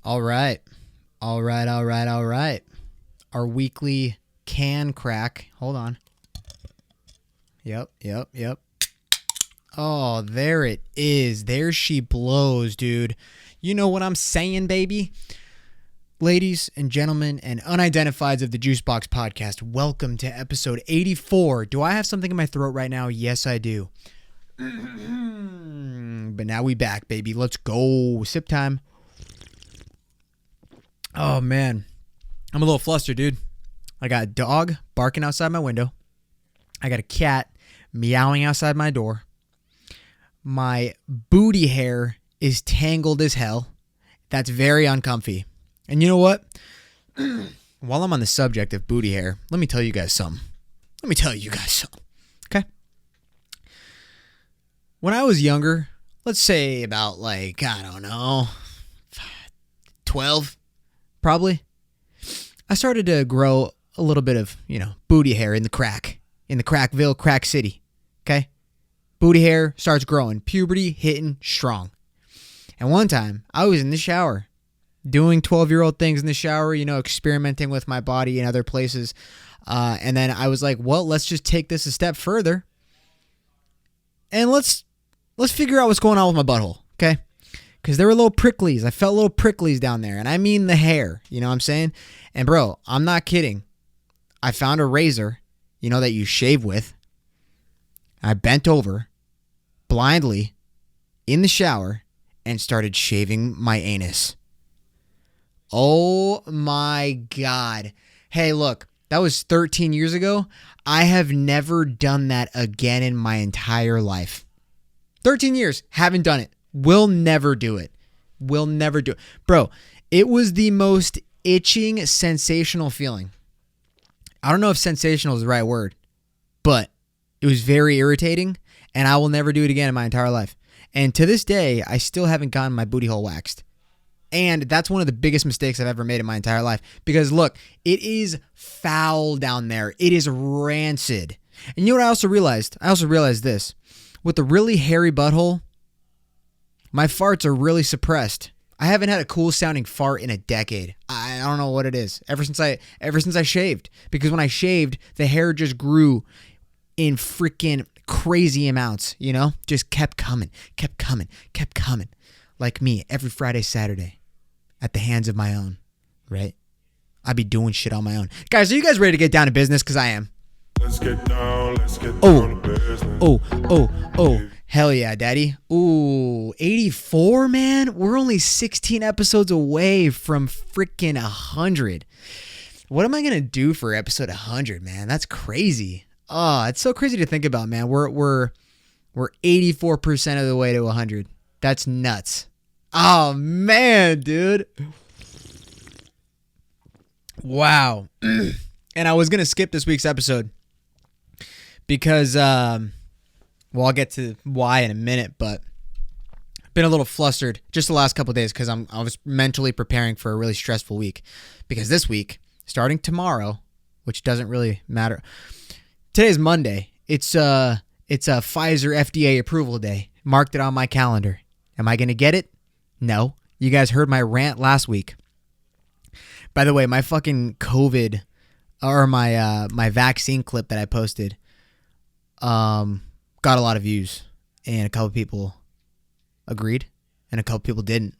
All right. All right. All right. All right. Our weekly can crack. Hold on. Yep. Oh, there it is. There she blows, dude. You know what I'm saying, baby? Ladies and gentlemen and unidentifieds of the Juicebox Podcast, welcome to episode 84. Do I have something in my throat right now? Yes, I do. But now we back, baby. Let's go. Sip time. Oh, man. I'm a little flustered, dude. I got a dog barking outside my window. I got a cat meowing outside my door. My booty hair is tangled as hell. That's very uncomfy. And you know what? While I'm on the subject of booty hair, let me tell you guys something. Okay? When I was younger, let's say about I don't know, 12, probably, I started to grow a little bit of, booty hair in the Crackville, Crack City. Okay? Booty hair starts growing. Puberty hitting strong. And one time, I was in the shower, doing 12-year-old things in the shower, experimenting with my body in other places. And then I was like, well, let's just take this a step further. And let's figure out what's going on with my butthole, okay? Because there were little pricklies. I felt little pricklies down there. And I mean the hair, you know what I'm saying? And bro, I'm not kidding. I found a razor, that you shave with. I bent over blindly in the shower and started shaving my anus. Oh my God. Hey, look, that was 13 years ago. I have never done that again in my entire life. 13 years, haven't done it. Will never do it. Bro, it was the most itching, sensational feeling. I don't know if sensational is the right word, but it was very irritating, and I will never do it again in my entire life. And to this day, I still haven't gotten my booty hole waxed. And that's one of the biggest mistakes I've ever made in my entire life. Because look, it is foul down there. It is rancid. And you know what I also realized? I also realized this. With a really hairy butthole, my farts are really suppressed. I haven't had a cool sounding fart in a decade. I don't know what it is. Ever since I shaved. Because when I shaved, the hair just grew in freaking crazy amounts, Just kept coming. Like me, every Friday, Saturday. At the hands of my own, right? I be doing shit on my own. Guys, are you guys ready to get down to business? Because I am. Let's get down to business. Oh. Hell yeah, daddy. Ooh, 84, man? We're only 16 episodes away from freaking 100. What am I going to do for episode 100, man? That's crazy. Oh, it's so crazy to think about, man. We're 84% of the way to 100. That's nuts. Oh, man, dude. Wow. And I was going to skip this week's episode because, I'll get to why in a minute, but I've been a little flustered just the last couple of days because I was mentally preparing for a really stressful week. Because this week, starting tomorrow, which doesn't really matter. Today's Monday. It's a Pfizer FDA approval day. Marked it on my calendar. Am I going to get it? No. You guys heard my rant last week. By the way, my fucking COVID or my vaccine clip that I posted got a lot of views, and a couple people agreed and a couple people didn't.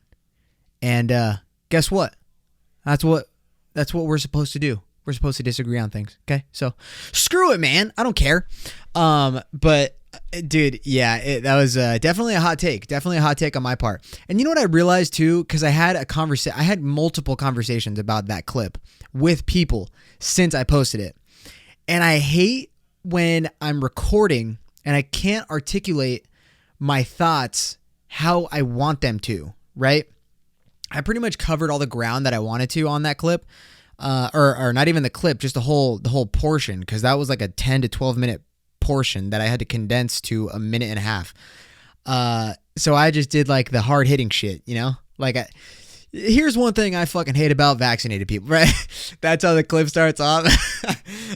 And guess what? That's what we're supposed to do. We're supposed to disagree on things, okay? So screw it, man. I don't care. But dude, yeah, that was definitely a hot take. Definitely a hot take on my part. And you know what I realized too? Because I had multiple conversations about that clip with people since I posted it. And I hate when I'm recording and I can't articulate my thoughts how I want them to, right? I pretty much covered all the ground that I wanted to on that clip. Or not even the clip, just the whole portion, because that was like a 10 to 12 minute portion that I had to condense to a minute and a half. So I just did like the hard hitting shit, here's one thing I fucking hate about vaccinated people, right? That's how the clip starts off.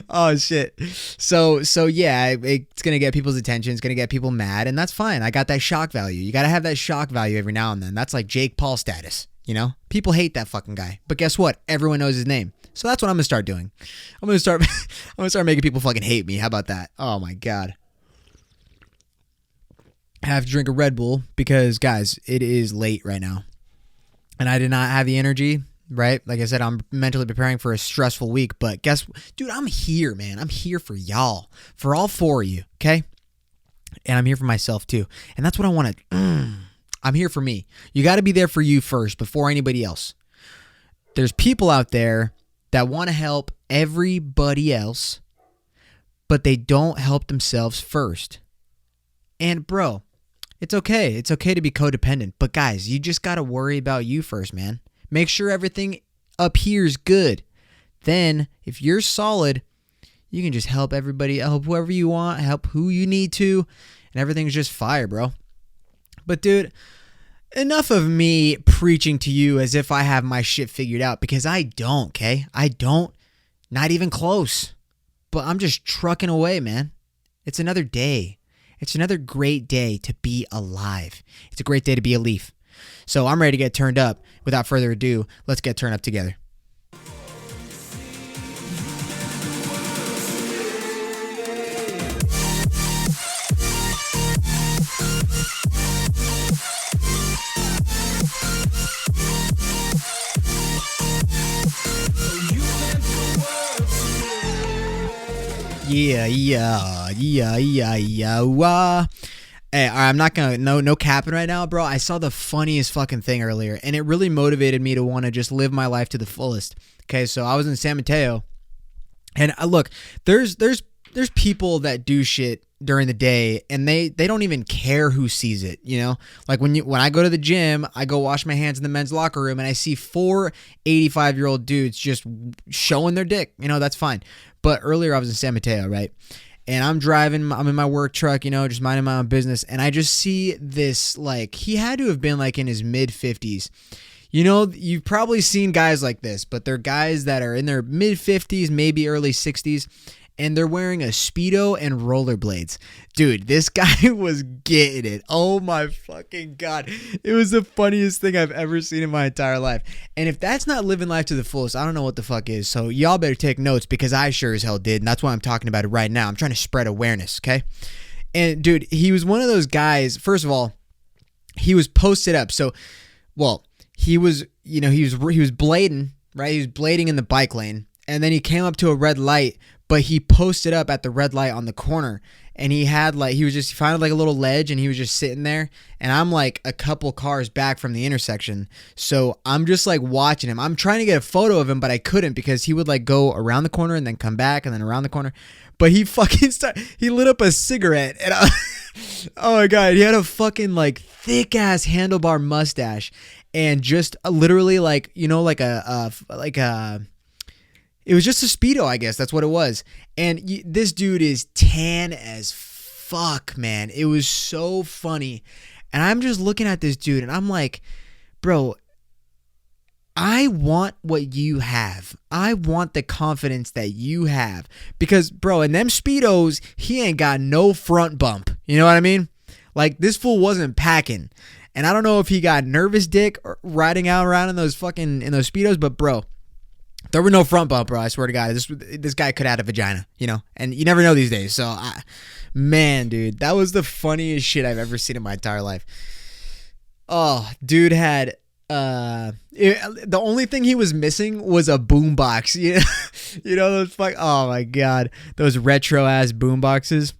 Oh shit. So yeah, it's going to get people's attention. It's going to get people mad, and that's fine. I got that shock value. You got to have that shock value every now and then. That's like Jake Paul status. You know, people hate that fucking guy, but guess what? Everyone knows his name. So that's what I'm gonna start doing. I'm gonna start making people fucking hate me. How about that? Oh my God. I have to drink a Red Bull because, guys, it is late right now. And I did not have the energy, right? Like I said, I'm mentally preparing for a stressful week. But dude, I'm here, man. I'm here for y'all. For all four of you, okay? And I'm here for myself, too. And that's what I want to... I'm here for me. You got to be there for you first before anybody else. There's people out there that want to help everybody else, but they don't help themselves first. And, bro... It's okay. It's okay to be codependent. But guys, you just got to worry about you first, man. Make sure everything up here is good. Then, if you're solid, you can just help everybody, help whoever you want, help who you need to, and everything's just fire, bro. But dude, enough of me preaching to you as if I have my shit figured out, because I don't, okay? I don't. Not even close. But I'm just trucking away, man. It's another day. It's another great day to be alive. It's a great day to be a leaf. So I'm ready to get turned up. Without further ado, let's get turned up together. Yeah. Hey, I'm not gonna no capping right now, bro. I saw the funniest fucking thing earlier, and it really motivated me to want to just live my life to the fullest. Okay, so I was in San Mateo, and look, there's people that do shit during the day, and they don't even care who sees it. You know, like when I go to the gym, I go wash my hands in the men's locker room, and I see 4 85-year-old dudes just showing their dick. You know, that's fine. But earlier I was in San Mateo, right? And I'm driving, I'm in my work truck, you know, just minding my own business. And I just see this, like, he had to have been like in his mid-50s. You know, you've probably seen guys like this, but they're guys that are in their mid-50s, maybe early 60s. And they're wearing a Speedo and rollerblades. Dude, this guy was getting it. Oh my fucking God. It was the funniest thing I've ever seen in my entire life. And if that's not living life to the fullest, I don't know what the fuck is. So y'all better take notes, because I sure as hell did. And that's why I'm talking about it right now. I'm trying to spread awareness, okay? And dude, he was one of those guys. First of all, he was posted up. So, well, he was blading, right? He was blading in the bike lane. And then he came up to a red light, but he posted up at the red light on the corner, and he found like a little ledge, and he was just sitting there, and I'm like a couple cars back from the intersection. So I'm just like watching him. I'm trying to get a photo of him, but I couldn't, because he would like go around the corner and then come back and then around the corner. But he fucking he lit up a cigarette, and oh my God, he had a fucking like thick ass handlebar mustache, and just literally like, you know, it was just a Speedo, I guess. That's what it was. And this dude is tan as fuck, man. It was so funny. And I'm just looking at this dude, and I'm like, bro, I want what you have. I want the confidence that you have. Because, bro, in them Speedos, he ain't got no front bump. You know what I mean? Like, this fool wasn't packing. And I don't know if he got nervous dick riding out around in those Speedos, but, bro, there were no front bump, bro. I swear to God, this guy could have had a vagina, you know, and you never know these days. So, man, dude, that was the funniest shit I've ever seen in my entire life. Oh, dude had the only thing he was missing was a boombox. You know those oh my God, those retro ass boomboxes,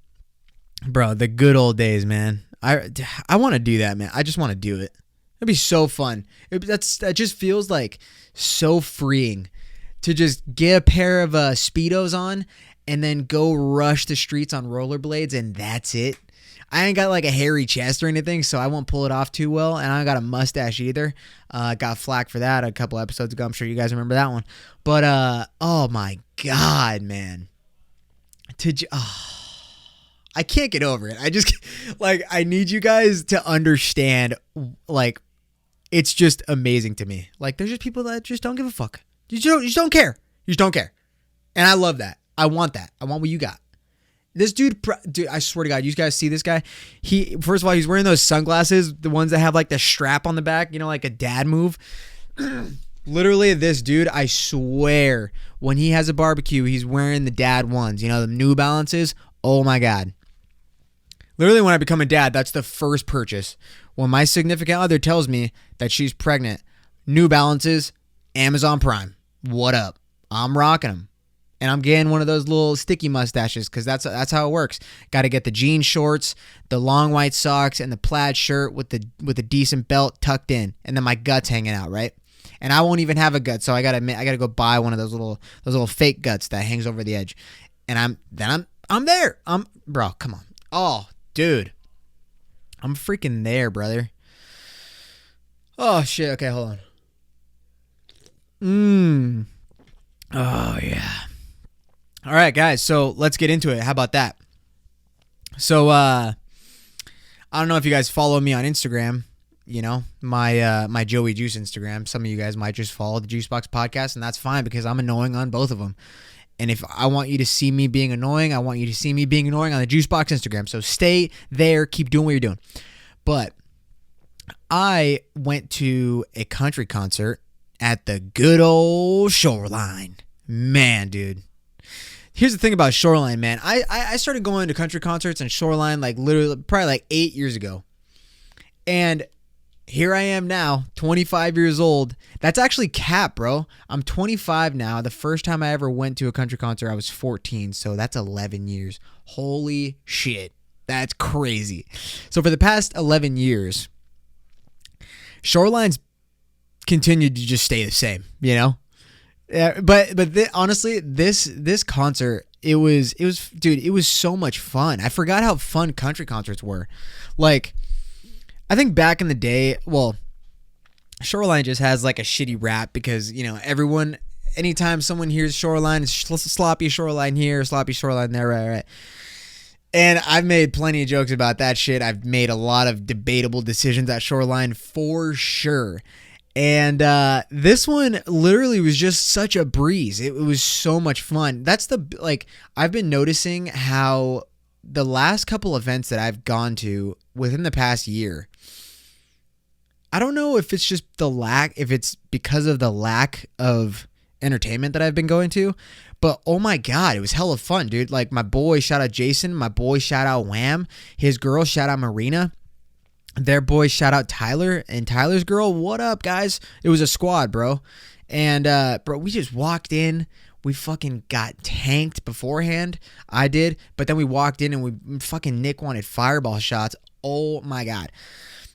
bro. The good old days, man. I want to do that, man. I just want to do it. It'd be so fun. That just feels like so freeing. To just get a pair of Speedos on and then go rush the streets on rollerblades, and that's it. I ain't got like a hairy chest or anything, so I won't pull it off too well, and I don't got a mustache either. Got flack for that a couple episodes ago. I'm sure you guys remember that one. But oh my God, man. I can't get over it. I just like, I need you guys to understand, like, it's just amazing to me. Like, there's just people that just don't give a fuck. You just don't care. You just don't care. And I love that. I want that. I want what you got. This dude, I swear to God, you guys see this guy? First of all, he's wearing those sunglasses, the ones that have like the strap on the back, you know, like a dad move. Literally, this dude, I swear, when he has a barbecue, he's wearing the dad ones. You know, the New Balances. Oh, my God. Literally, when I become a dad, that's the first purchase. When my significant other tells me that she's pregnant, New Balances, Amazon Prime. What up? I'm rocking them. And I'm getting one of those little sticky mustaches because that's how it works. Got to get the jean shorts, the long white socks, and the plaid shirt with a decent belt tucked in, and then my guts hanging out, right? And I won't even have a gut, so I gotta go buy one of those little fake guts that hangs over the edge. And I'm there. Bro, come on. Oh, dude. I'm freaking there, brother. Oh shit. Okay, hold on. Oh yeah. All right, guys. So let's get into it. How about that? So I don't know if you guys follow me on Instagram. You know, my Joey Juice Instagram. Some of you guys might just follow the Juicebox Podcast, and that's fine because I'm annoying on both of them. And if I want you to see me being annoying, I want you to see me being annoying on the Juicebox Instagram. So stay there, keep doing what you're doing. But I went to a country concert at the good old Shoreline. Man, dude. Here's the thing about Shoreline, man. I started going to country concerts and Shoreline like literally probably like 8 years ago. And here I am now, 25 years old. That's actually cap, bro. I'm 25 now. The first time I ever went to a country concert, I was 14. So that's 11 years. Holy shit. That's crazy. So for the past 11 years, Shoreline's continued to just stay the same, you know? Yeah, but honestly, this concert, it was dude, it was so much fun. I forgot how fun country concerts were. Like, I think back in the day, well, Shoreline just has like a shitty rap because, you know, anytime someone hears Shoreline, it's sloppy Shoreline here, sloppy Shoreline there, right. And I've made plenty of jokes about that shit. I've made a lot of debatable decisions at Shoreline for sure. And this one literally was just such a breeze. It was so much fun. I've been noticing how the last couple events that I've gone to within the past year, I don't know if it's just if it's because of the lack of entertainment that I've been going to, but oh my God, it was hella fun, dude. Like my boy, shout out Jason, my boy, shout out Wham, his girl, shout out Marina, their boy, shout out Tyler, and Tyler's girl, what up, guys? It was a squad, bro. And, bro, we just walked in. We fucking got tanked beforehand. I did. But then we walked in and fucking Nick wanted fireball shots. Oh, my God.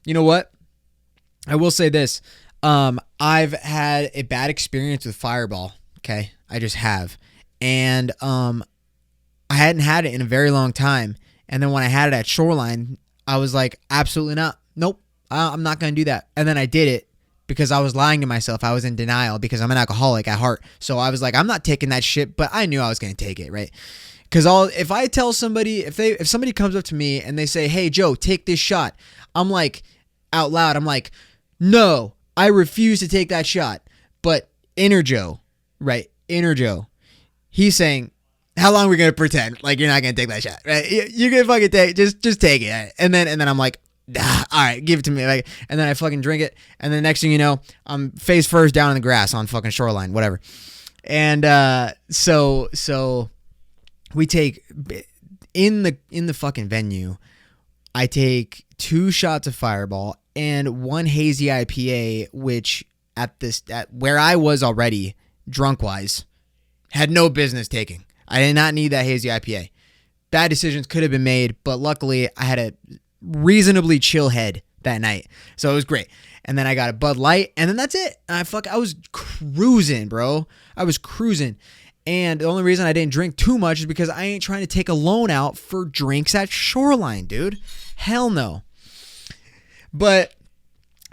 You know what? I will say this. I've had a bad experience with fireball. Okay? I just have. And I hadn't had it in a very long time. And then when I had it at Shoreline, I was like, absolutely not. Nope. I'm not going to do that. And then I did it because I was lying to myself. I was in denial because I'm an alcoholic at heart. So I was like, I'm not taking that shit, but I knew I was going to take it, right? Because if I tell somebody, if somebody comes up to me and they say, hey, Joe, take this shot, I'm like, out loud, I'm like, no, I refuse to take that shot. But Inner Joe, right? Inner Joe, he's saying, how long are we going to pretend like you're not going to take that shot, right? You're going to fucking take, just take it. And then I'm like, all right, give it to me. Like, and then I fucking drink it. And then next thing you know, I'm face first down in the grass on fucking Shoreline, whatever. And so we take in the fucking venue, I take 2 shots of Fireball and 1 hazy IPA, which at where I was already drunk wise, had no business taking. I did not need that hazy IPA. Bad decisions could have been made, but luckily I had a reasonably chill head that night. So it was great. And then I got a Bud Light, and then that's it. I was cruising, bro. I was cruising. And the only reason I didn't drink too much is because I ain't trying to take a loan out for drinks at Shoreline, dude. Hell no. But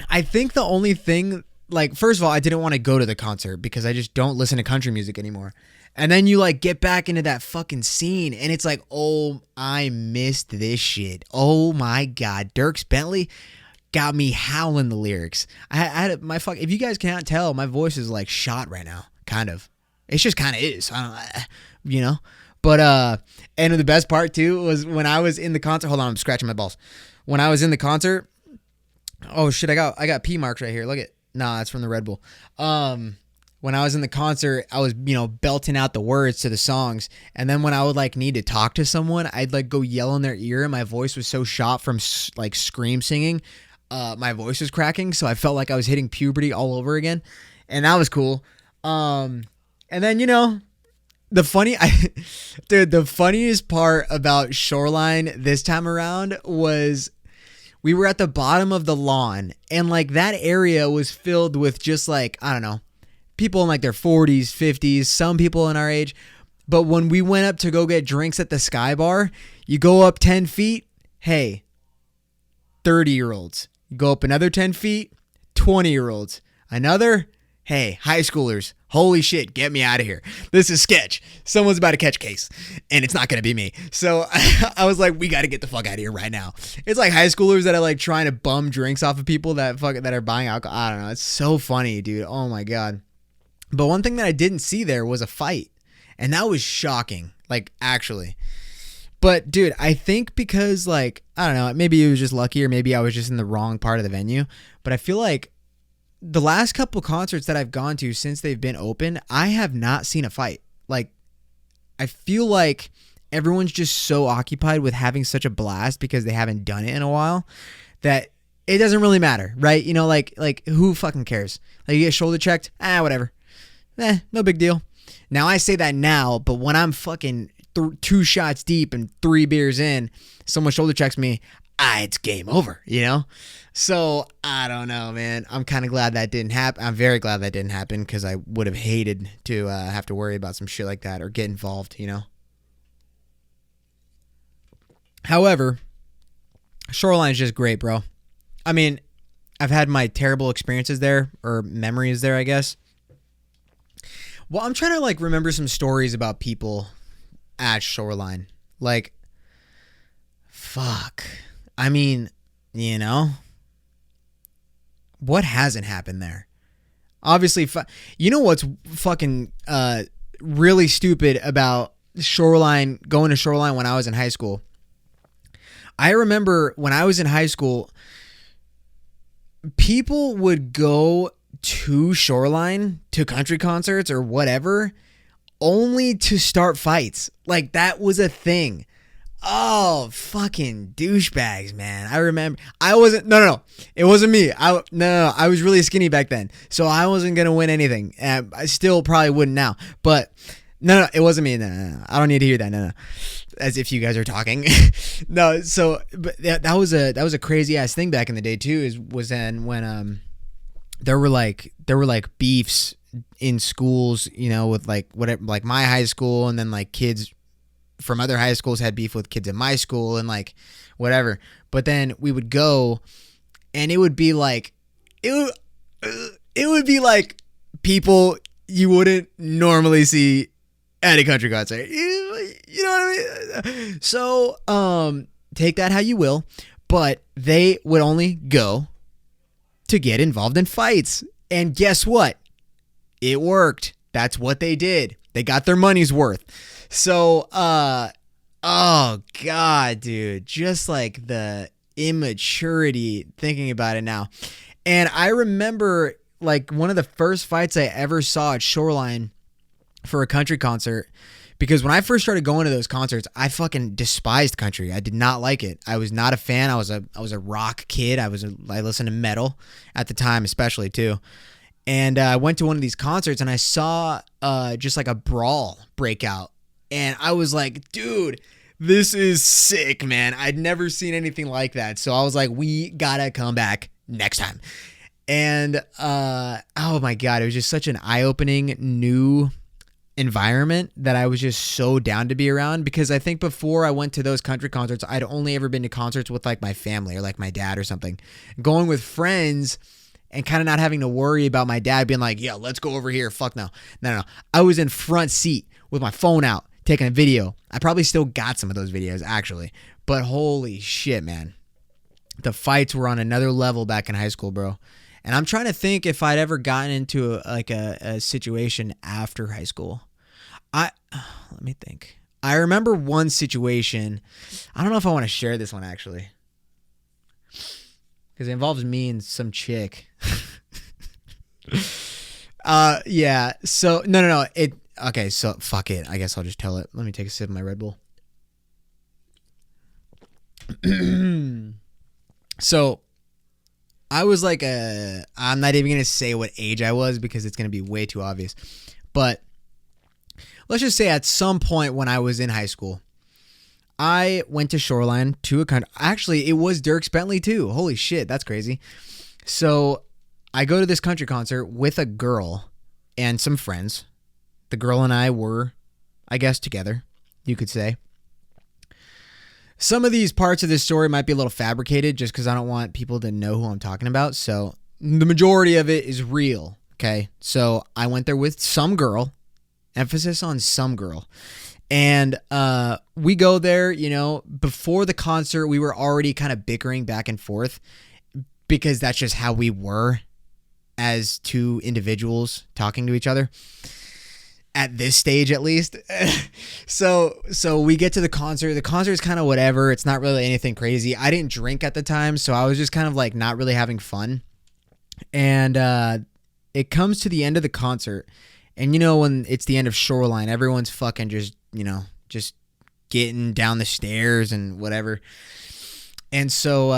I think the only thing, like, first of all, I didn't want to go to the concert because I just don't listen to country music anymore. And then you like get back into that fucking scene and it's like, oh, I missed this shit. Oh my God. Dierks Bentley got me howling the lyrics. I had if you guys cannot tell, my voice is like shot right now. Kind of. It's just kind of is. You know? But, and the best part too was when I was in the concert. Hold on, I'm scratching my balls. When I was in the concert, oh shit, I got pee marks right here. Look at, Nah, that's from the Red Bull. When I was in the concert, I was, belting out the words to the songs. And then when I would like need to talk to someone, I'd like go yell in their ear. And my voice was so shot from like scream singing. My voice was cracking. So I felt like I was hitting puberty all over again. And that was cool. And then, the funniest part about Shoreline this time around was we were at the bottom of the lawn, and like that area was filled with just like, I don't know, people in like their 40s, 50s, some people in our age. But when we went up to go get drinks at the Sky Bar, you go up 10 feet, hey, 30-year-olds. You go up another 10 feet, 20-year-olds. Another, hey, high schoolers. Holy shit, get me out of here. This is sketch. Someone's about to catch a case, and it's not going to be me. So I was like, we got to get the fuck out of here right now. It's like high schoolers that are like trying to bum drinks off of people that are buying alcohol. I don't know. It's so funny, dude. Oh my God. But one thing that I didn't see there was a fight, and that was shocking, like actually. But dude, I think because like, I don't know, maybe it was just lucky, or maybe I was just in the wrong part of the venue, but I feel like the last couple concerts that I've gone to since they've been open, I have not seen a fight. Like, I feel like everyone's just so occupied with having such a blast because they haven't done it in a while that it doesn't really matter, right? Like who fucking cares? Like, you get shoulder checked, whatever. No big deal. Now I say that now, but when I'm fucking 2 shots deep and 3 beers in, someone shoulder checks me, it's game over, So, I don't know, man. I'm kind of glad that didn't happen. I'm very glad that didn't happen because I would have hated to have to worry about some shit like that or get involved, However, Shoreline's just great, bro. I mean, I've had my terrible experiences there, or memories there, I guess. Well, I'm trying to, like, remember some stories about people at Shoreline. Like, fuck. I mean, what hasn't happened there? Obviously, you know what's fucking really stupid about Shoreline, going to Shoreline when I was in high school? I remember when I was in high school, people would go to Shoreline, to country concerts or whatever, only to start fights. Like, that was a thing. Oh, fucking douchebags, man. I remember. I wasn't. No. It wasn't me. No. I was really skinny back then, so I wasn't gonna win anything. I still probably wouldn't now. But no. It wasn't me. No. I don't need to hear that. No. As if you guys are talking. No. So, but that was a crazy ass thing back in the day too. Was then when there were like beefs in schools, with like whatever, like my high school, and then like kids from other high schools had beef with kids in my school and like whatever. But then we would go, and it would be like it would be like people you wouldn't normally see at a country concert. You know what I mean? So take that how you will, but they would only go to get involved in fights. And guess what? It worked. That's what they did. They got their money's worth. So, oh God, dude, just like the immaturity thinking about it now. And I remember like one of the first fights I ever saw at Shoreline for a country concert, because when I first started going to those concerts, I fucking despised country. I did not like it. I was not a fan. I was a rock kid. I listened to metal at the time, especially too. And I went to one of these concerts and I saw just like a brawl break out. And I was like, dude, this is sick, man. I'd never seen anything like that. So I was like, we gotta come back next time. And oh my God, it was just such an eye-opening new environment that I was just so down to be around, because I think before I went to those country concerts, I'd only ever been to concerts with like my family or like my dad or something. Going with friends and kind of not having to worry about my dad being like, yeah, let's go over here. Fuck no. No. I was in front seat with my phone out, taking a video. I probably still got some of those videos actually, but holy shit, man. The fights were on another level back in high school, bro. And I'm trying to think if I'd ever gotten into a situation after high school. Let me think. I remember one situation. I don't know if I want to share this one actually, because it involves me and some chick. Yeah. So no. Okay. So fuck it. I guess I'll just tell it. Let me take a sip of my Red Bull. So I was like I'm not even gonna say what age I was because it's gonna be way too obvious. But let's just say at some point when I was in high school, I went to Shoreline to a country. Actually, it was Dierks Bentley too. Holy shit, that's crazy. So I go to this country concert with a girl and some friends. The girl and I were, I guess, together, you could say. Some of these parts of this story might be a little fabricated just because I don't want people to know who I'm talking about. So the majority of it is real. Okay. So I went there with some girl, emphasis on some girl. And we go there, before the concert, we were already kind of bickering back and forth because that's just how we were as two individuals talking to each other. At this stage, at least. So we get to the concert. The concert is kind of whatever. It's not really anything crazy. I didn't drink at the time, so I was just kind of like not really having fun. And it comes to the end of the concert. And when it's the end of Shoreline, everyone's fucking just getting down the stairs and whatever. And so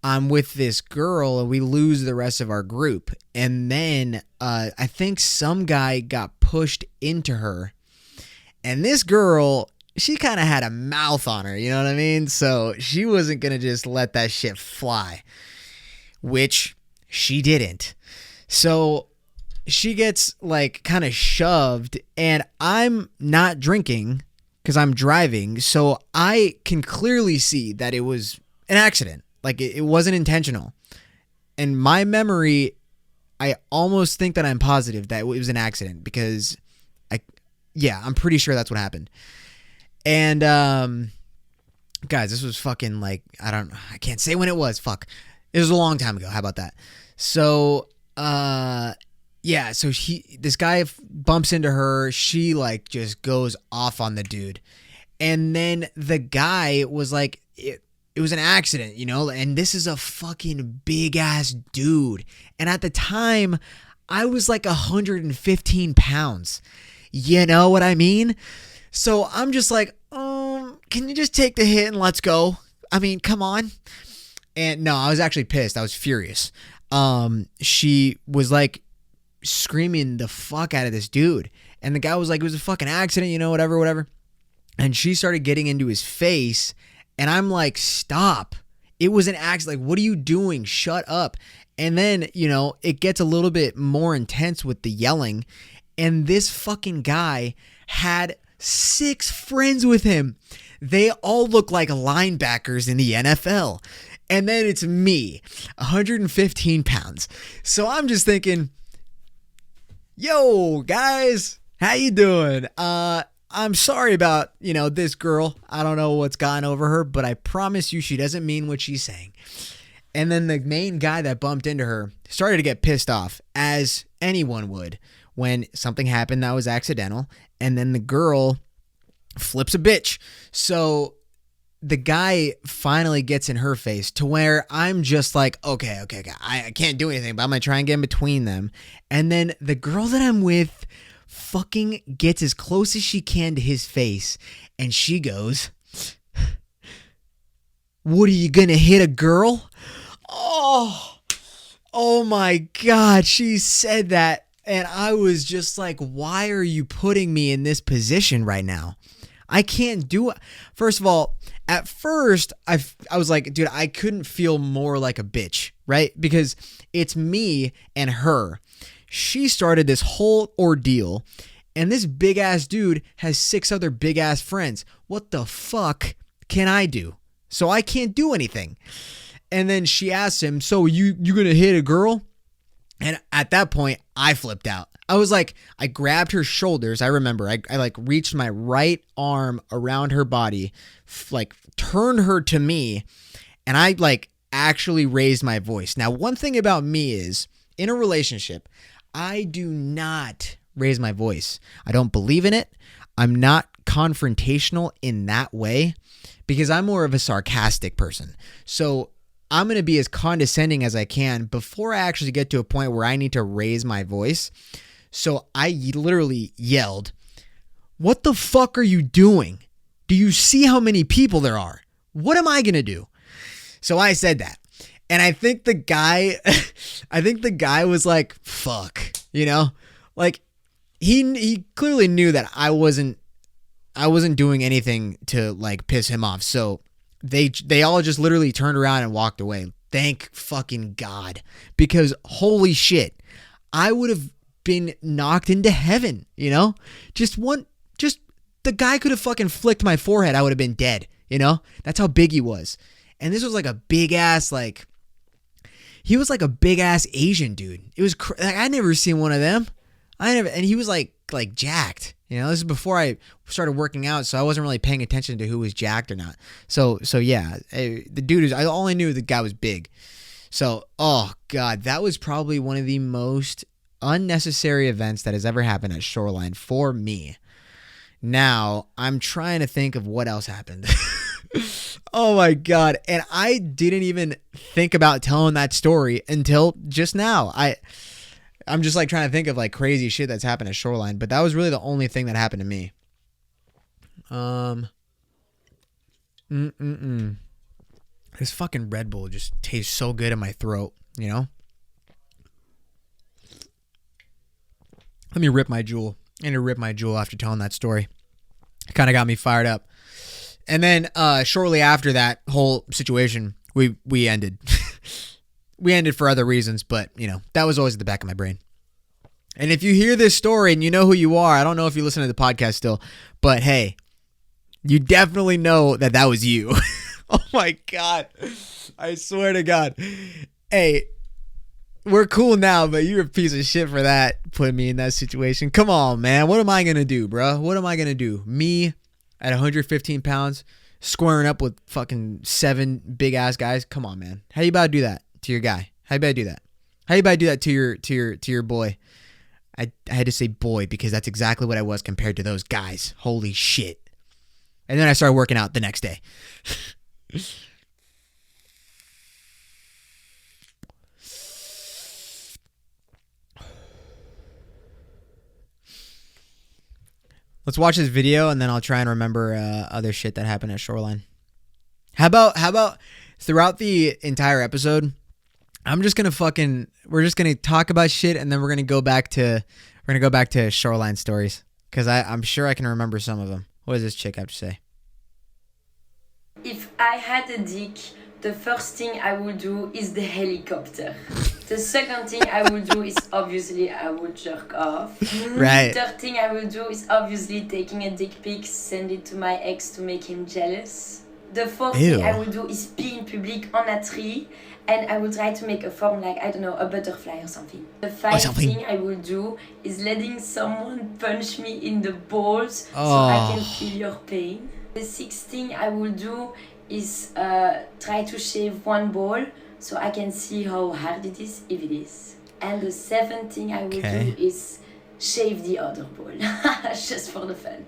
I'm with this girl and we lose the rest of our group. And then I think some guy got pushed into her. And this girl, she kind of had a mouth on her, you know what I mean? So she wasn't going to just let that shit fly, which she didn't. So she gets like kind of shoved and I'm not drinking because I'm driving. So I can clearly see that it was an accident. Like it wasn't intentional. And my memory, I almost think that I'm positive that it was an accident because I'm pretty sure that's what happened. And guys, this was fucking like I can't say when it was. Fuck. It was a long time ago. How about that? So so this guy bumps into her, she like just goes off on the dude. And then the guy was like it was an accident, and this is a fucking big ass dude. And at the time, I was like 115 pounds. You know what I mean? So I'm just like, can you just take the hit and let's go? I mean, come on. And no, I was actually pissed. I was furious. She was like screaming the fuck out of this dude. And the guy was like, it was a fucking accident, whatever. And she started getting into his face. And I'm like, stop. It was an accident. Like, what are you doing? Shut up. And then, it gets a little bit more intense with the yelling. And this fucking guy had 6 friends with him. They all look like linebackers in the NFL. And then it's me, 115 pounds. So I'm just thinking, yo, guys, how you doing? I'm sorry about, this girl. I don't know what's gone over her, but I promise you she doesn't mean what she's saying. And then the main guy that bumped into her started to get pissed off, as anyone would when something happened that was accidental. And then the girl flips a bitch. So the guy finally gets in her face to where I'm just like, okay, I can't do anything, but I'm going to try and get in between them. And then the girl that I'm with fucking gets as close as she can to his face, and she goes, what are you gonna hit a girl? Oh my God, she said that, and I was just like, why are you putting me in this position right now? I can't do it. First of all, at first I was like, dude, I couldn't feel more like a bitch, right? Because it's me and her. She started this whole ordeal, and this big ass dude has 6 other big ass friends. What the fuck can I do? So I can't do anything. And then she asks him, so you gonna hit a girl? And at that point, I flipped out. I was like, I grabbed her shoulders. I remember I like reached my right arm around her body, like turned her to me, and I like actually raised my voice. Now, one thing about me is in a relationship, I do not raise my voice. I don't believe in it. I'm not confrontational in that way because I'm more of a sarcastic person. So I'm going to be as condescending as I can before I actually get to a point where I need to raise my voice. So I literally yelled, "What the fuck are you doing? Do you see how many people there are? What am I going to do?" So I said that. And I think the guy was like, fuck, you know, like he clearly knew that I wasn't doing anything to like piss him off. So they all just literally turned around and walked away. Thank fucking God, because holy shit, I would have been knocked into heaven, you know, just the guy could have fucking flicked my forehead. I would have been dead, you know, that's how big he was. And this was like a big ass, like, he was like a big ass Asian dude. It was like, I'd never seen one of them. And he was like jacked. You know, this is before I started working out, so I wasn't really paying attention to who was jacked or not. So yeah, the dude I only knew the guy was big. So, oh God, that was probably one of the most unnecessary events that has ever happened at Shoreline for me. Now, I'm trying to think of what else happened. Oh my God. And I didn't even think about telling that story until just now. I'm just like trying to think of like crazy shit that's happened at Shoreline, but that was really the only thing that happened to me. This fucking Red Bull just tastes so good in my throat, you know? Let me rip my jewel. I need to rip my jewel after telling that story. It kind of got me fired up. And then shortly after that whole situation, we ended. We ended for other reasons, but, you know, that was always at the back of my brain. And if you hear this story and you know who you are, I don't know if you listen to the podcast still, but hey, you definitely know that was you. Oh my God. I swear to God. Hey, we're cool now, but you're a piece of shit for that, putting me in that situation. Come on, man. What am I going to do, bro? What am I going to do? Me at 115 pounds, squaring up with fucking 7 big ass guys? Come on, man. How you about to do that to your guy? How you about to do that? How you about to do that to your boy? I had to say boy because that's exactly what I was compared to those guys. Holy shit. And then I started working out the next day. Let's watch this video and then I'll try and remember other shit that happened at Shoreline. How about throughout the entire episode, we're just gonna talk about shit and then we're gonna go back to Shoreline stories because I'm sure I can remember some of them. What does this chick have to say? If I had a dick, the first thing I would do is the helicopter. The second thing I would do is obviously I would jerk off. Right. The third thing I would do is obviously taking a dick pic, send it to my ex to make him jealous. The fourth Ew. thing I would do is pee in public on a tree, and I would try to make a form like, I don't know, a butterfly or something. The fifth thing I would do is letting someone punch me in the balls so I can feel your pain. The sixth thing I will do is try to shave one ball so I can see how hard it is, if it is. And the seventh thing I will do is shave the other ball, just for the fun.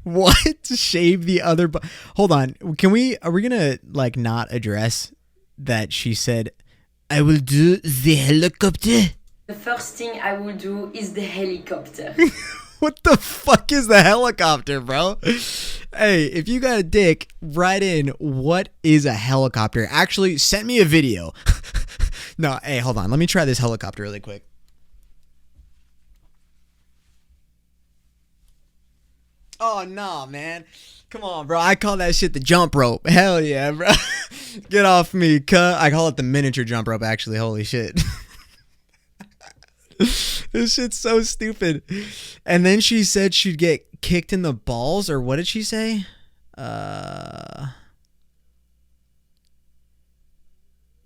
What? Shave the other ball? Hold on. Are we gonna like not address that she said, I will do the helicopter? The first thing I will do is the helicopter. What the fuck is the helicopter, bro? Hey, if you got a dick, write in what is a helicopter. Actually, send me a video. No, hey, hold on. Let me try this helicopter really quick. Oh, no, man. Come on, bro. I call that shit the jump rope. Hell yeah, bro. Get off me, cut. I call it the miniature jump rope, actually. Holy shit. This shit's so stupid. And then she said she'd get kicked in the balls, or what did she say?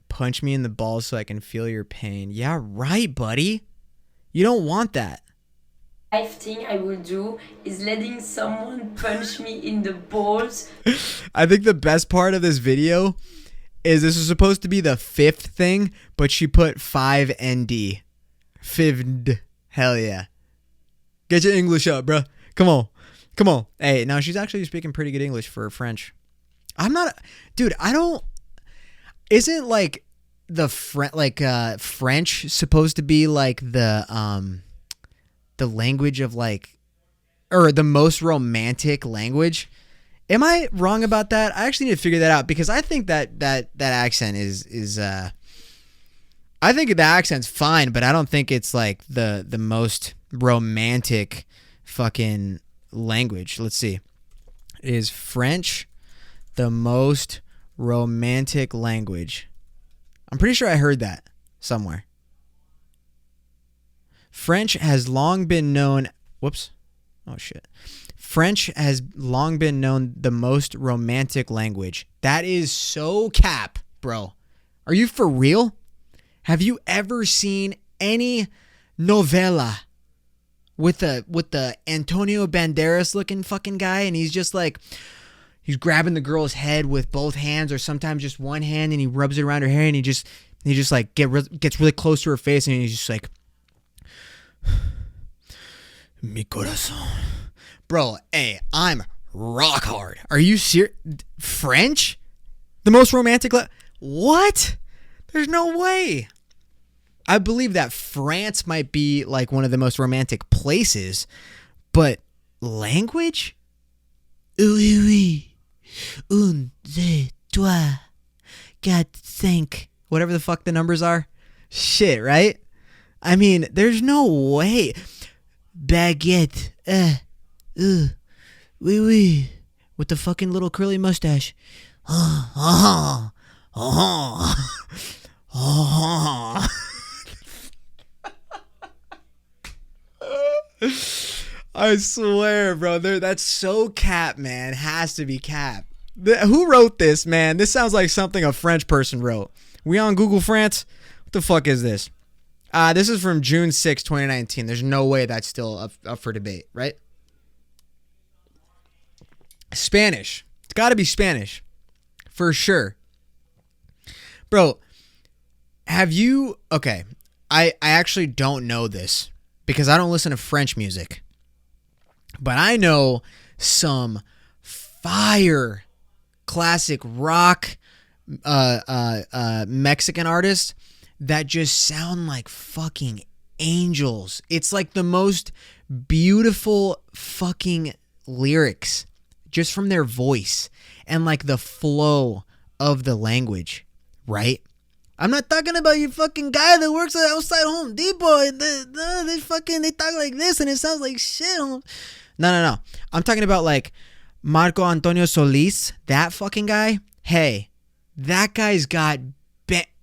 Punch me in the balls so I can feel your pain. Yeah, right, buddy. You don't want that. The fifth thing I will do is letting someone punch me in the balls. I think the best part of this video is this is supposed to be the 5th thing, but she put 5ND. Fivd. Hell yeah. Get your English up, bro. Come on. Hey, now she's actually speaking pretty good English for French. I'm not, dude, I Isn't like French supposed to be like the language of like, or the most romantic language? Am I wrong about that? I actually need to figure that out, because I think that accent is I think the accent's fine, but I don't think it's like the most romantic fucking language. Let's see. Is French the most romantic language? I'm pretty sure I heard that somewhere. French has long been known... Whoops. Oh, shit. French has long been known the most romantic language. That is so cap, bro. Are you for real? Have you ever seen any novela with the Antonio Banderas looking fucking guy, and he's just like... He's grabbing the girl's head with both hands, or sometimes just one hand, and he rubs it around her hair, and he just like gets really close to her face, and he's just like, mi corazón. Bro, hey, I'm rock hard. Are you serious? French? The most romantic what? There's no way. I believe that France might be like one of the most romantic places, but language? Oui, oui. Un, deux, trois, quatre, cinq. Whatever the fuck the numbers are. Shit, right? I mean, there's no way. Baguette. Oui, oui. With the fucking little curly mustache. I swear, bro. That's so cap, man. It has to be cap. Who wrote this, man? This sounds like something a French person wrote. We on Google France? What the fuck is this? This is from June 6, 2019. There's no way that's still up for debate, right? Spanish. It's got to be Spanish. For sure. Bro, have you... Okay, I actually don't know this because I don't listen to French music. But I know some fire classic rock Mexican artists that just sound like fucking angels. It's like the most beautiful fucking lyrics just from their voice and like the flow of the language, right? I'm not talking about your fucking guy that works outside Home Depot. They talk like this and it sounds like shit. No. I'm talking about like Marco Antonio Solis, that fucking guy. Hey, that guy's got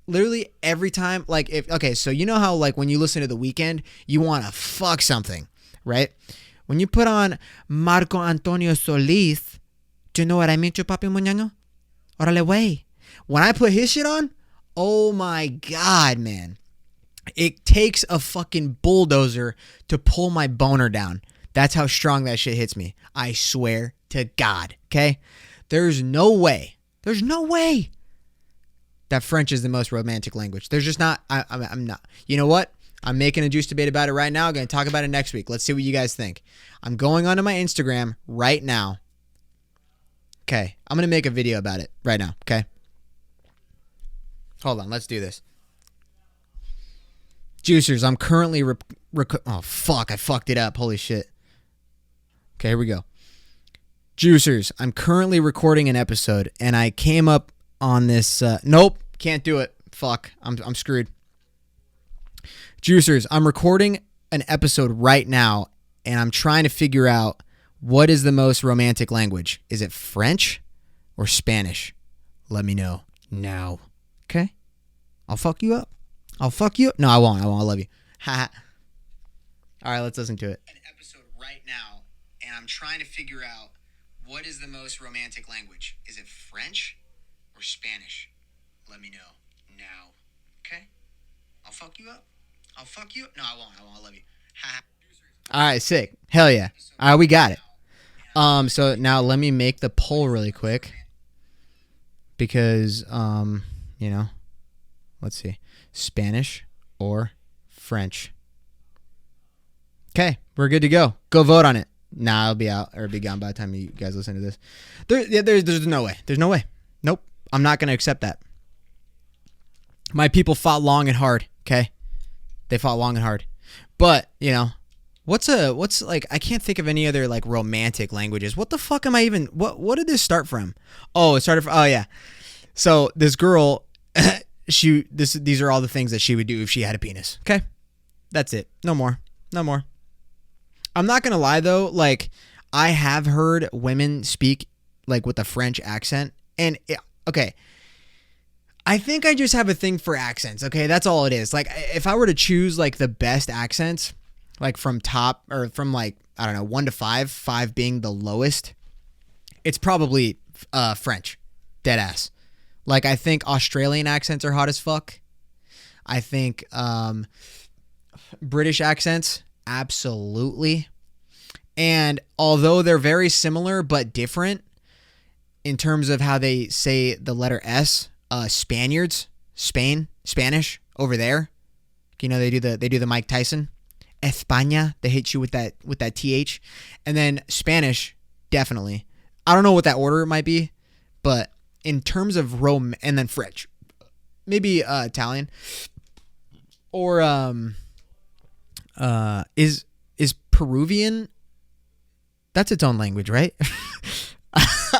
literally every time. Like, so you know how like when you listen to The Weeknd, you want to fuck something, right? When you put on Marco Antonio Solis, do you know what I mean, Papi Muñano? Órale, wey. When I put his shit on, oh my God, man. It takes a fucking bulldozer to pull my boner down. That's how strong that shit hits me. I swear to God, okay? There's no way that French is the most romantic language. There's just not. I'm not. You know what? I'm making a juice debate about it right now. I'm going to talk about it next week. Let's see what you guys think. I'm going onto my Instagram right now. Okay. I'm going to make a video about it right now, okay? Hold on. Let's do this. Juicers, I'm currently... oh, fuck. I fucked it up. Holy shit. Okay, here we go. Juicers, I'm currently recording an episode, and I came up on this... nope, can't do it. Fuck, I'm screwed. Juicers, I'm recording an episode right now, and I'm trying to figure out what is the most romantic language. Is it French or Spanish? Let me know now. Okay? I'll fuck you up. I'll fuck you up. No, I won't. I love you. Ha. All right, let's listen to it. An episode right now, and I'm trying to figure out what is the most romantic language. Is it French or Spanish? Let me know now. Okay? I'll fuck you up. I'll fuck you up. No, I won't. I love you. Ha. All right, sick. Hell yeah. All right, we got it. So now let me make the poll really quick because, you know, let's see. Spanish or French. Okay, we're good to go. Go vote on it. Nah, I'll be out or be gone by the time you guys listen to this. There's no way. There's no way. Nope. I'm not going to accept that. My people fought long and hard. Okay, they fought long and hard. But what's like? I can't think of any other like romantic languages. What the fuck am I even? What did this start from? Oh, it started from. Oh yeah. So this girl, these are all the things that she would do if she had a penis. Okay, that's it. No more. I'm not gonna lie though. Like, I have heard women speak like with a French accent, and okay. I think I just have a thing for accents. Okay, that's all it is. Like, if I were to choose like the best accents, like from top or from like, I don't know, 1 to 5, 5 being the lowest, it's probably French, dead ass. Like, I think Australian accents are hot as fuck. I think British accents, absolutely. And although they're very similar but different in terms of how they say the letter S. Spaniards, Spanish over there. They do the Mike Tyson. España, they hit you with that TH. And then Spanish, definitely. I don't know what that order might be, but in terms of Rome, and then French, maybe Italian, or is Peruvian? That's its own language, right?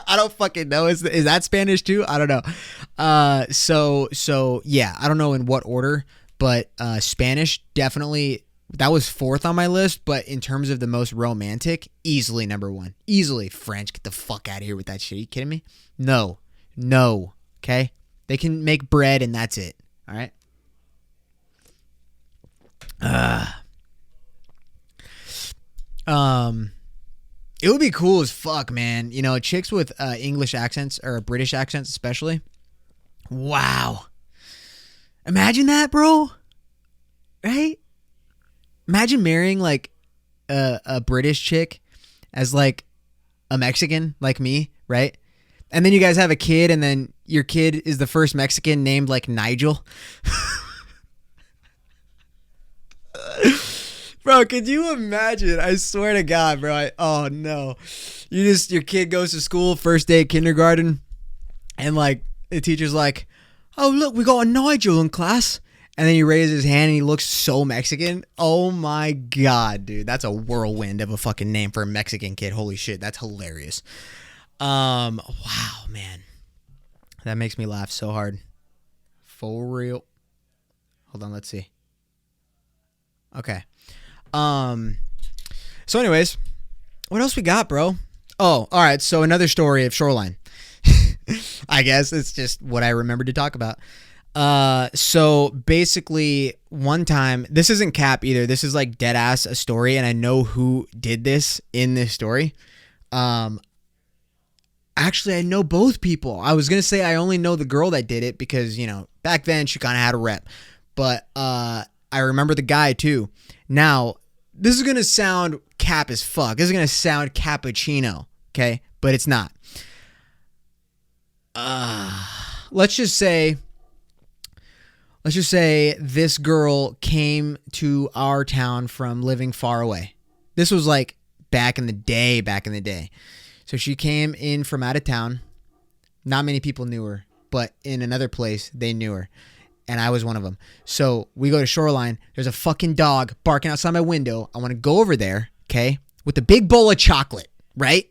I don't fucking know. Is that Spanish too? I don't know. So yeah, I don't know in what order, but Spanish definitely, that was 4th on my list. But in terms of the most romantic, easily number 1. Easily French. Get the fuck out of here with that shit. Are you kidding me? No. Okay, they can make bread and that's it. All right. It would be cool as fuck, man. Chicks with English accents or British accents especially. Wow. Imagine that, bro. Right? Imagine marrying like a British chick as like a Mexican like me, right? And then you guys have a kid and then your kid is the first Mexican named like Nigel. Bro, could you imagine? I swear to God, bro. Oh no. Your kid goes to school, first day of kindergarten, and like the teacher's like, "Oh, look, we got a Nigel in class." And then he raises his hand and he looks so Mexican. Oh my God, dude. That's a whirlwind of a fucking name for a Mexican kid. Holy shit, that's hilarious. Wow, man. That makes me laugh so hard. For real. Hold on, let's see. Okay. So anyways, what else we got, bro? Oh, all right. So another story of Shoreline. I guess it's just what I remembered to talk about. So basically one time, this isn't cap either. This is like dead ass a story. And I know who did this in this story. Actually I know both people. I was going to say I only know the girl that did it because, back then she kind of had a rep, but, I remember the guy too. Now, this is going to sound cap as fuck. This is going to sound cappuccino, okay? But it's not. Let's just say this girl came to our town from living far away. This was like back in the day. So she came in from out of town. Not many people knew her, but in another place, they knew her. And I was one of them. So we go to Shoreline. There's a fucking dog barking outside my window. I want to go over there, okay, with a big bowl of chocolate, right?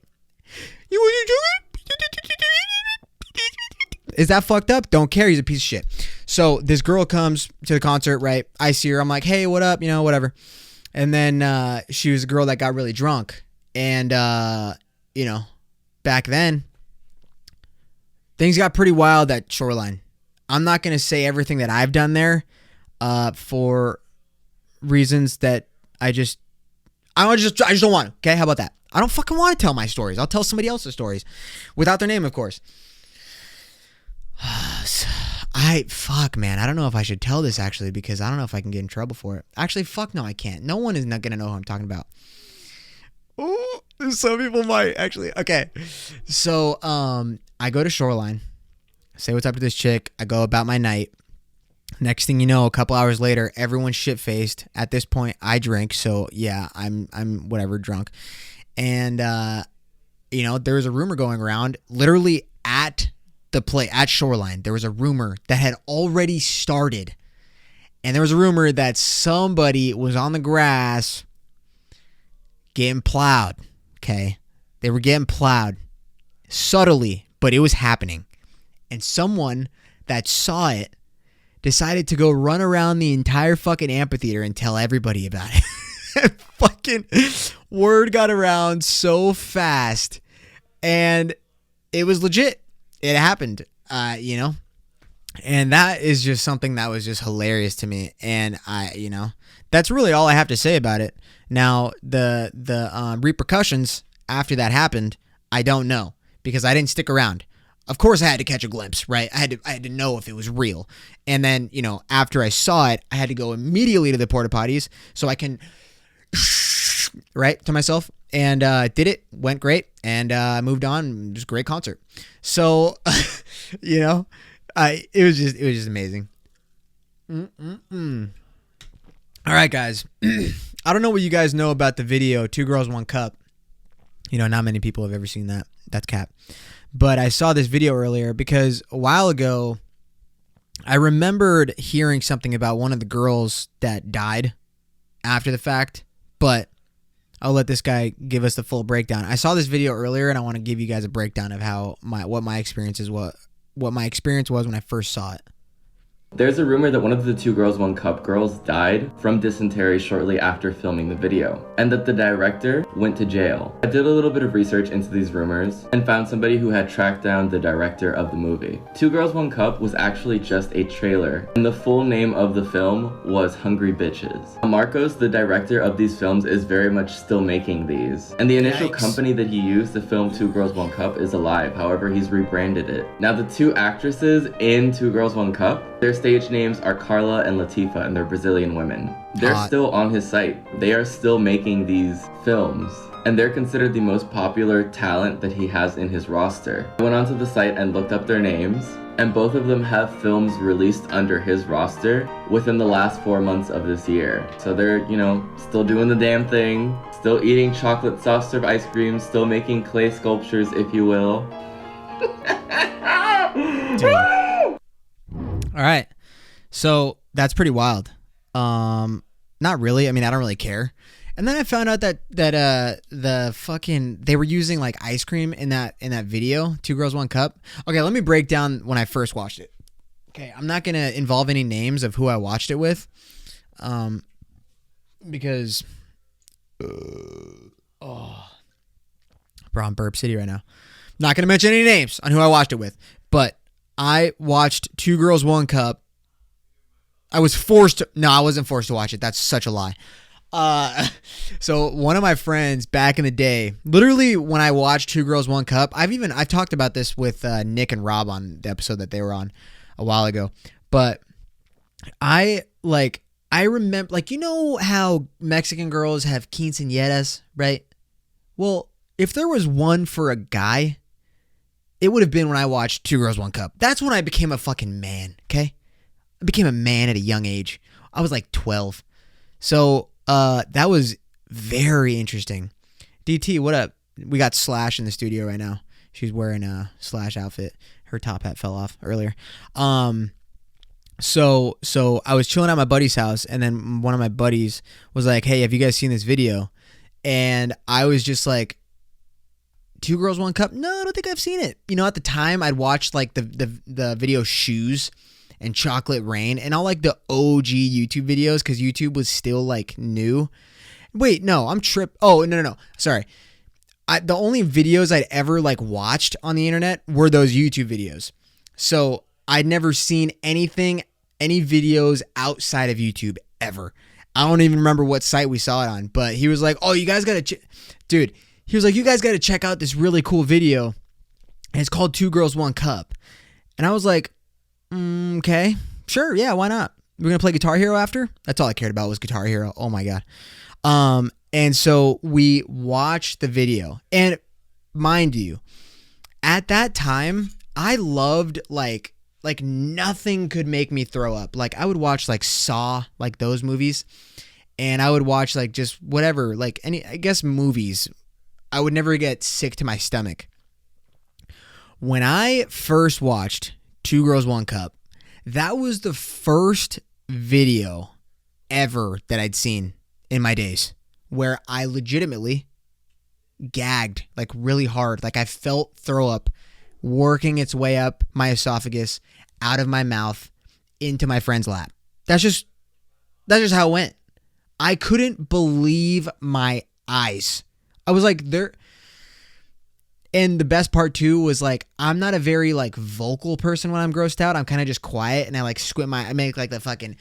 You want to? Is that fucked up? Don't care. He's a piece of shit. So this girl comes to the concert, right? I see her. I'm like, hey, what up? Whatever. And then she was a girl that got really drunk. And, back then, things got pretty wild at Shoreline. I'm not going to say everything that I've done there for reasons that I just don't want to. Okay, how about that? I don't fucking want to tell my stories. I'll tell somebody else's stories without their name, of course. Fuck, man. I don't know if I should tell this actually because I don't know if I can get in trouble for it. Actually, fuck no, I can't. No one is not going to know who I'm talking about. Oh, some people might actually. Okay, so I go to Shoreline. Say what's up to this chick. I go about my night. Next thing you know, a couple hours later, everyone's shit-faced. At this point, I drink, so yeah, I'm whatever drunk. And there was a rumor going around, literally at the play at Shoreline, there was a rumor that had already started. And there was a rumor that somebody was on the grass getting plowed. Okay. They were getting plowed subtly, but it was happening. And someone that saw it decided to go run around the entire fucking amphitheater and tell everybody about it. Fucking word got around so fast. And it was legit. It happened, And that is just something that was just hilarious to me. And that's really all I have to say about it. Now, the repercussions after that happened, I don't know, because I didn't stick around. Of course, I had to catch a glimpse, right? I had to know if it was real. And then, after I saw it, I had to go immediately to the porta potties so I can, right, to myself. And did it, went great, and moved on. It was a great concert. So, it was just amazing. All right, guys. I don't know what you guys know about the video Two Girls, One Cup. Not many people have ever seen that. That's cap. But I saw this video earlier because a while ago, I remembered hearing something about one of the girls that died after the fact. But I'll let this guy give us the full breakdown. I saw this video earlier, and I want to give you guys a breakdown of what my experience was when I first saw it. There's a rumor that one of the Two Girls, One Cup girls died from dysentery shortly after filming the video, and that the director went to jail. I did a little bit of research into these rumors and found somebody who had tracked down the director of the movie. Two Girls, One Cup was actually just a trailer, and the full name of the film was Hungry Bitches. Marcos, the director of these films, is very much still making these, and the initial company that he used to film Two Girls, One Cup is alive. However, he's rebranded it. Now, the two actresses in Two Girls, One Cup, their stage names are Carla and Latifa, and they're Brazilian women. They're still on his site. They are still making these films, and they're considered the most popular talent that he has in his roster. I went onto the site and looked up their names, and both of them have films released under his roster within the last 4 months of this year. So they're, still doing the damn thing, still eating chocolate soft serve ice cream, still making clay sculptures, if you will. All right. So that's pretty wild. Not really. I mean, I don't really care. And then I found out that they were using like ice cream in that video, Two Girls, One Cup. Okay, let me break down when I first watched it. Okay, I'm not gonna involve any names of who I watched it with, because bro, I'm Burp City right now. Not gonna mention any names on who I watched it with, but I watched Two Girls, One Cup. I wasn't forced to watch it. That's such a lie. So one of my friends back in the day, literally when I watched Two Girls, One Cup, I've talked about this with Nick and Rob on the episode that they were on a while ago, but I remember, how Mexican girls have quinceañeras, right? Well, if there was one for a guy, it would have been when I watched Two Girls, One Cup. That's when I became a fucking man, okay? I became a man at a young age. I was like 12. So that was very interesting. DT, what up? We got Slash in the studio right now. She's wearing a Slash outfit. Her top hat fell off earlier. So I was chilling at my buddy's house, and then one of my buddies was like, "Hey, have you guys seen this video?" And I was just like, Two Girls, One Cup? No, I don't think I've seen it. At the time, I'd watched like the video Shoes and Chocolate Rain and all like the OG YouTube videos, because YouTube was still like new. Wait, no, I'm Oh, no. Sorry. The only videos I'd ever like watched on the internet were those YouTube videos. So I'd never seen any videos outside of YouTube ever. I don't even remember what site we saw it on, but he was like, "Oh, you guys got to dude." He was like, "You guys got to check out this really cool video, and it's called Two Girls, One Cup." And I was like, okay, sure, yeah, why not? We're gonna play Guitar Hero after? That's all I cared about was Guitar Hero. Oh my god. And so we watched the video, and mind you, at that time, I loved like nothing could make me throw up. Like I would watch like Saw, like those movies, and I would watch like just whatever, like I guess movies. I would never get sick to my stomach. When I first watched Two Girls, One Cup, that was the first video ever that I'd seen in my days where I legitimately gagged like really hard. Like I felt throw up working its way up my esophagus, out of my mouth, into my friend's lap. That's just how it went. I couldn't believe my eyes. I was like, there. And the best part too was like, I'm not a very like vocal person when I'm grossed out. I'm kind of just quiet and I like I make like the fucking,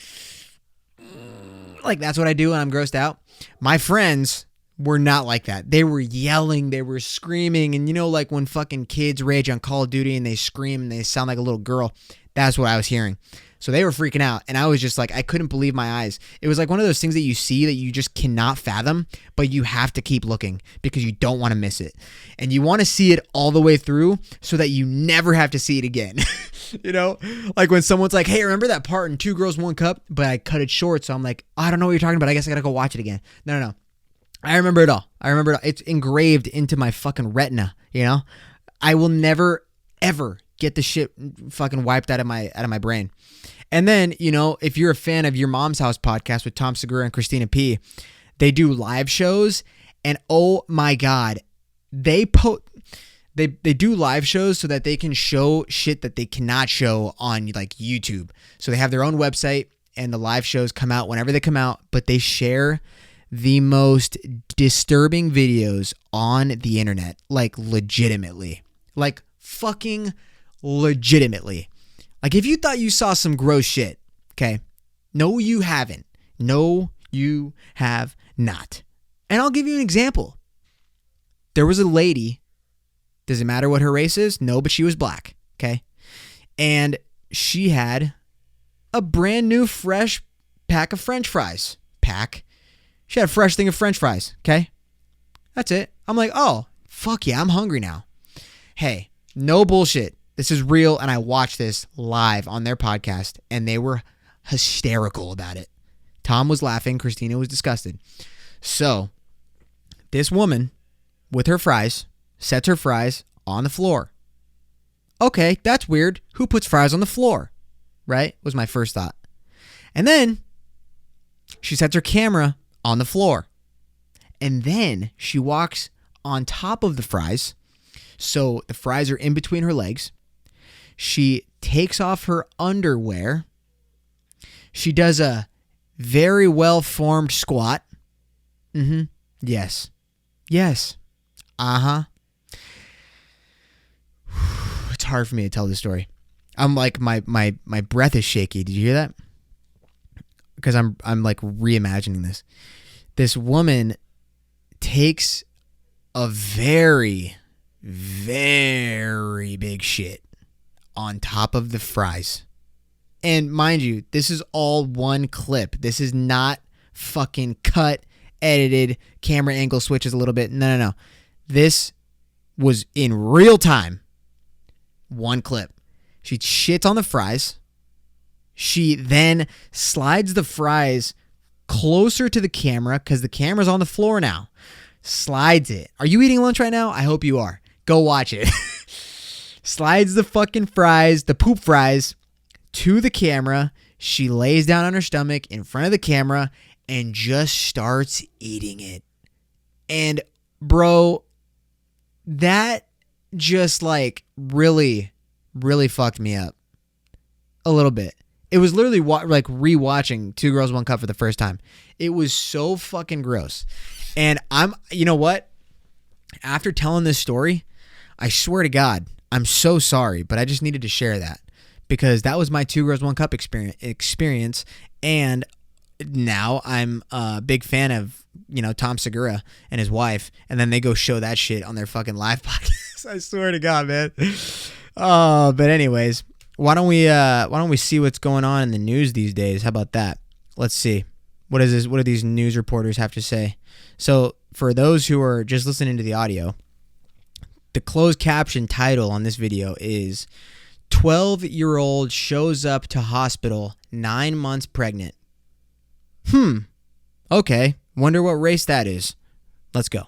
like that's what I do when I'm grossed out. My friends were not like that. They were yelling, they were screaming. And you know, like when fucking kids rage on Call of Duty and they scream and they sound like a little girl, that's what I was hearing. So they were freaking out. And I was just like, I couldn't believe my eyes. It was like one of those things that you see that you just cannot fathom, but you have to keep looking because you don't want to miss it. And you want to see it all the way through so that you never have to see it again. You know, like when someone's like, hey, remember that part in Two Girls, One Cup? But I cut it short. So I'm like, I don't know what you're talking about. I guess I got to go watch it again. No. I remember it all. It's engraved into my fucking retina, you know? I will never, ever get the shit fucking wiped out of my brain. And then, you know, if you're a fan of Your Mom's House podcast with Tom Segura and Christina P., they do live shows, and oh my God, they do live shows so that they can show shit that they cannot show on like YouTube. So they have their own website, and the live shows come out whenever they come out, but they share the most disturbing videos on the internet, like legitimately, like fucking legitimately. Like if you thought you saw some gross shit, okay? No, you haven't. No, you have not. And I'll give you an example. There was a lady, does it matter what her race is? No, but she was black, okay? And she had a brand new fresh pack of French fries. She had a fresh thing of French fries, okay? That's it. I'm like, oh, fuck yeah, I'm hungry now. Hey, no bullshit. This is real, and I watched this live on their podcast, and they were hysterical about it. Tom was laughing. Christina was disgusted. So, this woman, with her fries, sets her fries on the floor. Okay, that's weird. Who puts fries on the floor? Right? Was my first thought. And then, she sets her camera on the floor. And then, she walks on top of the fries, so the fries are in between her legs. She takes off her underwear. She does a very well-formed squat. Yes. It's hard for me to tell this story. I'm like, my breath is shaky. Did you hear that? Because I'm like reimagining this. This woman takes a very, very big shit on top of the fries. And mind you, this is all one clip. This is not fucking cut, edited, camera angle switches a little bit. No. This was in real time. One clip. She shits on the fries. She then slides the fries closer to the camera because the camera's on the floor now. Slides it. Are you eating lunch right now? I hope you are. Go watch it. Slides the fucking fries, the poop fries, to the camera. She lays down on her stomach in front of the camera and just starts eating it. And bro, that just like really, really fucked me up a little bit. It was literally like rewatching Two Girls, One Cup for the first time. It was so fucking gross. And you know what? After telling this story, I swear to God, I'm so sorry, but I just needed to share that because that was my Two Girls, One Cup experience. And now I'm a big fan of, you know, Tom Segura and his wife. And then they go show that shit on their fucking live podcast. I swear to God, man. Oh, but anyways, why don't we see what's going on in the news these days? How about that? Let's see. What is this? What do these news reporters have to say? So for those who are just listening to the audio, the closed caption title on this video is 12-year-old shows up to hospital 9 months pregnant. Okay. Wonder what race that is. Let's go.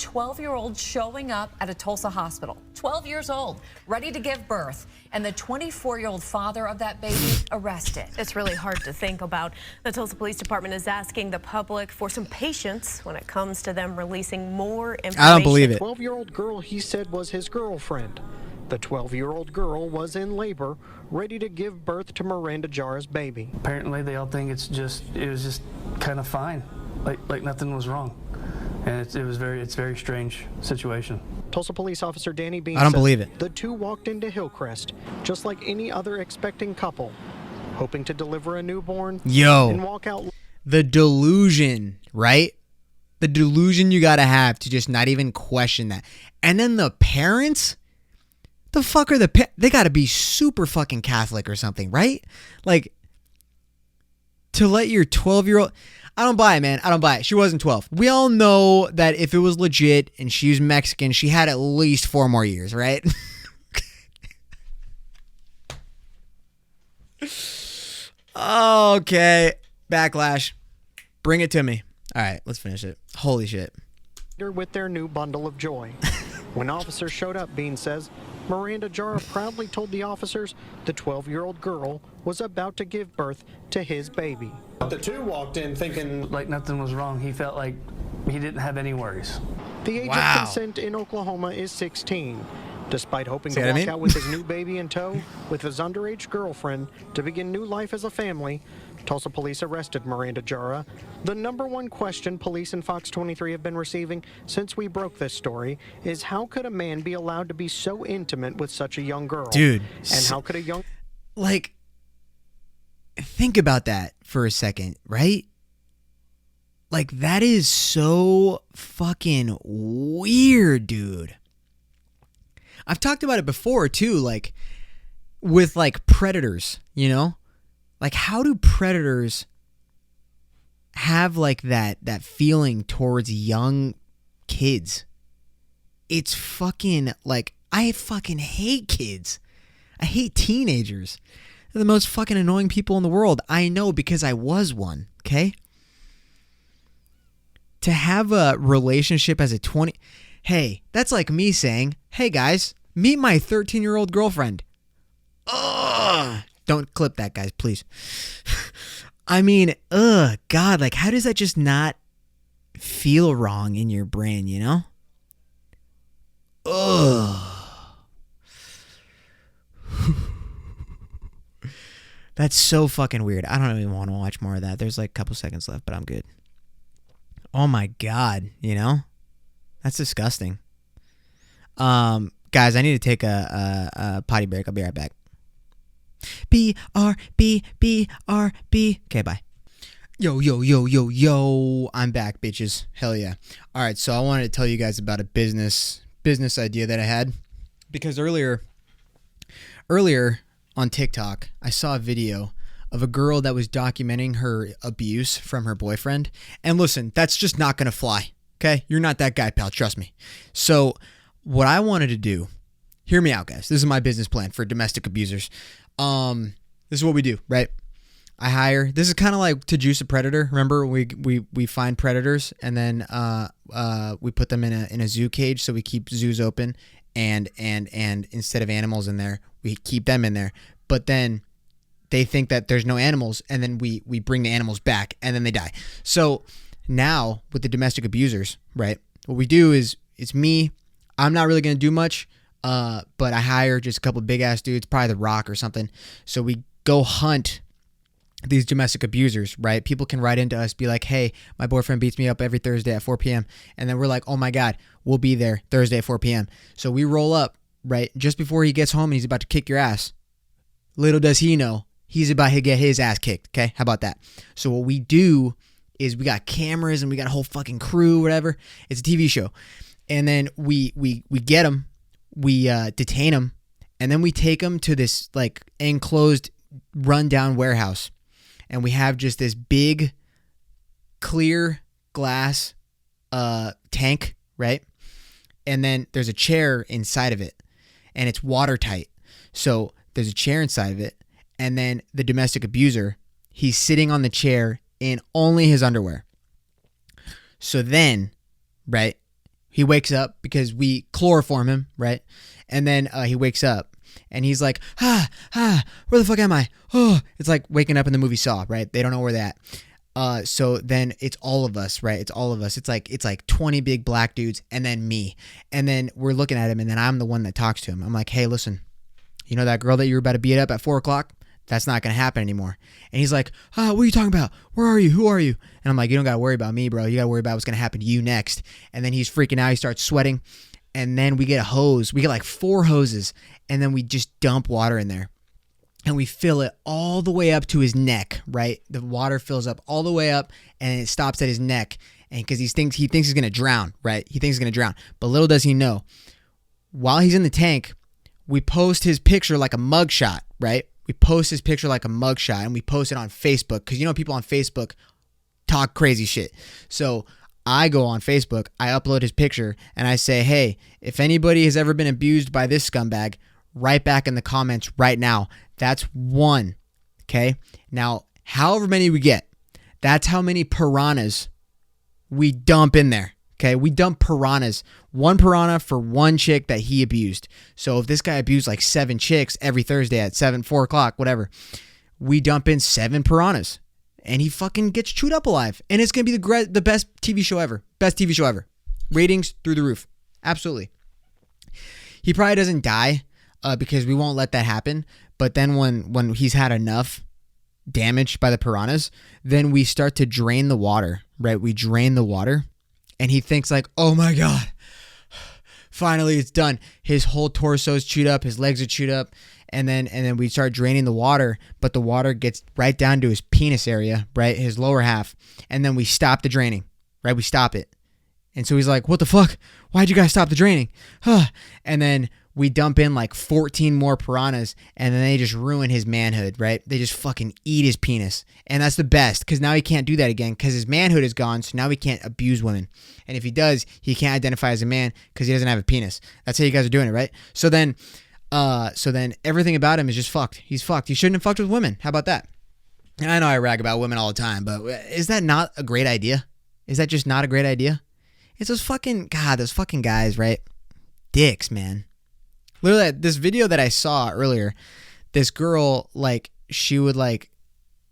12-year-old showing up at a Tulsa hospital, 12 years old, ready to give birth, and the 24-year-old father of that baby arrested. It's really hard to think about. The Tulsa Police Department is asking the public for some patience when it comes to them releasing more information. I don't believe it. The 12-year-old girl he said was his girlfriend. The 12-year-old girl was in labor, ready to give birth to Miranda Jara's baby. Apparently they all think it was just kind of fine, like nothing was wrong. And it's a very strange situation. Tulsa police officer Danny Bean I don't said believe it. The two walked into Hillcrest, just like any other expecting couple, hoping to deliver a newborn and walk out. The delusion, right? The delusion you gotta have to just not even question that. And then the parents, the fuck are they gotta be super fucking Catholic or something, right? Like, to let your 12-year-old... I don't buy it, man. I don't buy it. She wasn't 12. We all know that if it was legit and she was Mexican, she had at least 4 more years, right? Okay. Backlash. Bring it to me. All right, let's finish it. Holy shit. With their new bundle of joy. When officers showed up, Bean says, Miranda Jara proudly told the officers the 12-year-old girl was about to give birth to his baby. The two walked in thinking like nothing was wrong. He felt like he didn't have any worries. The age of consent in Oklahoma is 16. Despite hoping to walk out with his new baby in tow with his underage girlfriend to begin new life as a family, Tulsa police arrested Miranda Jara. The number one question police and Fox 23 have been receiving since we broke this story is how could a man be allowed to be so intimate with such a young girl? Dude. And how could a young... Like, think about that for a second, right? Like, that is so fucking weird, dude. I've talked about it before, too, like, with, like, predators, you know? Like, how do predators have, like, that feeling towards young kids? It's fucking, like, I fucking hate kids. I hate teenagers. They're the most fucking annoying people in the world. I know because I was one, okay? To have a relationship as a 20... Hey, that's like me saying, hey, guys, meet my 13-year-old girlfriend. Ugh. Don't clip that, guys, please. I mean, God, like, how does that just not feel wrong in your brain, you know? That's so fucking weird. I don't even want to watch more of that. There's like a couple seconds left, but I'm good. Oh my God, you know? That's disgusting. Guys, I need to take a potty break. I'll be right back. BRB. Okay, bye. Yo. I'm back, bitches. Hell yeah. All right, so I wanted to tell you guys about a business idea that I had. Because earlier on TikTok, I saw a video of a girl that was documenting her abuse from her boyfriend. And listen, that's just not going to fly. Okay? You're not that guy, pal. Trust me. So what I wanted to do, hear me out, guys. This is my business plan for domestic abusers. This is what we do, right? I hire. This is kind of like to juice a predator. Remember, we find predators and then we put them in a zoo cage. So we keep zoos open and instead of animals in there, we keep them in there. But then they think that there's no animals, and then we bring the animals back, and then they die. So now with the domestic abusers, right? What we do is it's me. I'm not really gonna do much, but I hire just a couple of big ass dudes, probably The Rock or something. So we go hunt these domestic abusers, right? People can write into us, be like, hey, my boyfriend beats me up every Thursday at 4 p.m. And then we're like, oh my God, we'll be there Thursday at 4 p.m. So we roll up, right? Just before he gets home and he's about to kick your ass. Little does he know, he's about to get his ass kicked, okay? How about that? So what we do is we got cameras and we got a whole fucking crew, whatever. It's a TV show. And then we get him, we detain him, and then we take him to this like enclosed, rundown warehouse. And we have just this big, clear glass tank, right? And then there's a chair inside of it, and it's watertight. So there's a chair inside of it, and then the domestic abuser, he's sitting on the chair in only his underwear. So then, right, He wakes up because we chloroform him, right? And then he wakes up and he's like, where the fuck am I? Oh, it's like waking up in the movie Saw, right? They don't know where they're at. So then it's all of us, right? It's all of us. It's like 20 big black dudes and then me. And then we're looking at him and then I'm the one that talks to him. I'm like, hey, listen, you know that girl that you were about to beat up at 4 o'clock? That's not going to happen anymore. And he's like, what are you talking about? Where are you? Who are you? And I'm like, you don't got to worry about me, bro. You got to worry about what's going to happen to you next. And then he's freaking out. He starts sweating. And then we get a hose. We get like 4 hoses. And then we just dump water in there. And we fill it all the way up to his neck, right? The water fills up all the way up and it stops at his neck. And because he thinks he's going to drown, right? He thinks he's going to drown. But little does he know, while he's in the tank, we post his picture like a mugshot, right? We post his picture like a mugshot and we post it on Facebook because, you know, people on Facebook talk crazy shit. So I go on Facebook, I upload his picture and I say, hey, if anybody has ever been abused by this scumbag, write back in the comments right now. That's 1. Okay. Now, however many we get, that's how many piranhas we dump in there. Okay. We dump piranhas. 1 piranha for 1 chick that he abused. So if this guy abused like 7 chicks every Thursday at 4 o'clock, whatever, we dump in 7 piranhas and he fucking gets chewed up alive. And it's going to be the best TV show ever. Best TV show ever. Ratings through the roof. Absolutely. He probably doesn't die because we won't let that happen. But then when he's had enough damage by the piranhas, then we start to drain the water, right? We drain the water and he thinks like, oh my God, finally it's done. His whole torso is chewed up. His legs are chewed up. And then we start draining the water, but the water gets right down to his penis area, right? His lower half. And then we stop the draining, right? We stop it. And so he's like, what the fuck? Why'd you guys stop the draining? And then we dump in like 14 more piranhas and then they just ruin his manhood, right? They just fucking eat his penis. And that's the best because now he can't do that again because his manhood is gone. So now he can't abuse women. And if he does, he can't identify as a man because he doesn't have a penis. That's how you guys are doing it, right? So then everything about him is just fucked. He's fucked. He shouldn't have fucked with women. How about that? And I know I rag about women all the time, but is that not a great idea? Is that just not a great idea? It's those fucking guys, right? Dicks, man. Literally, this video that I saw earlier, this girl, like, she would, like,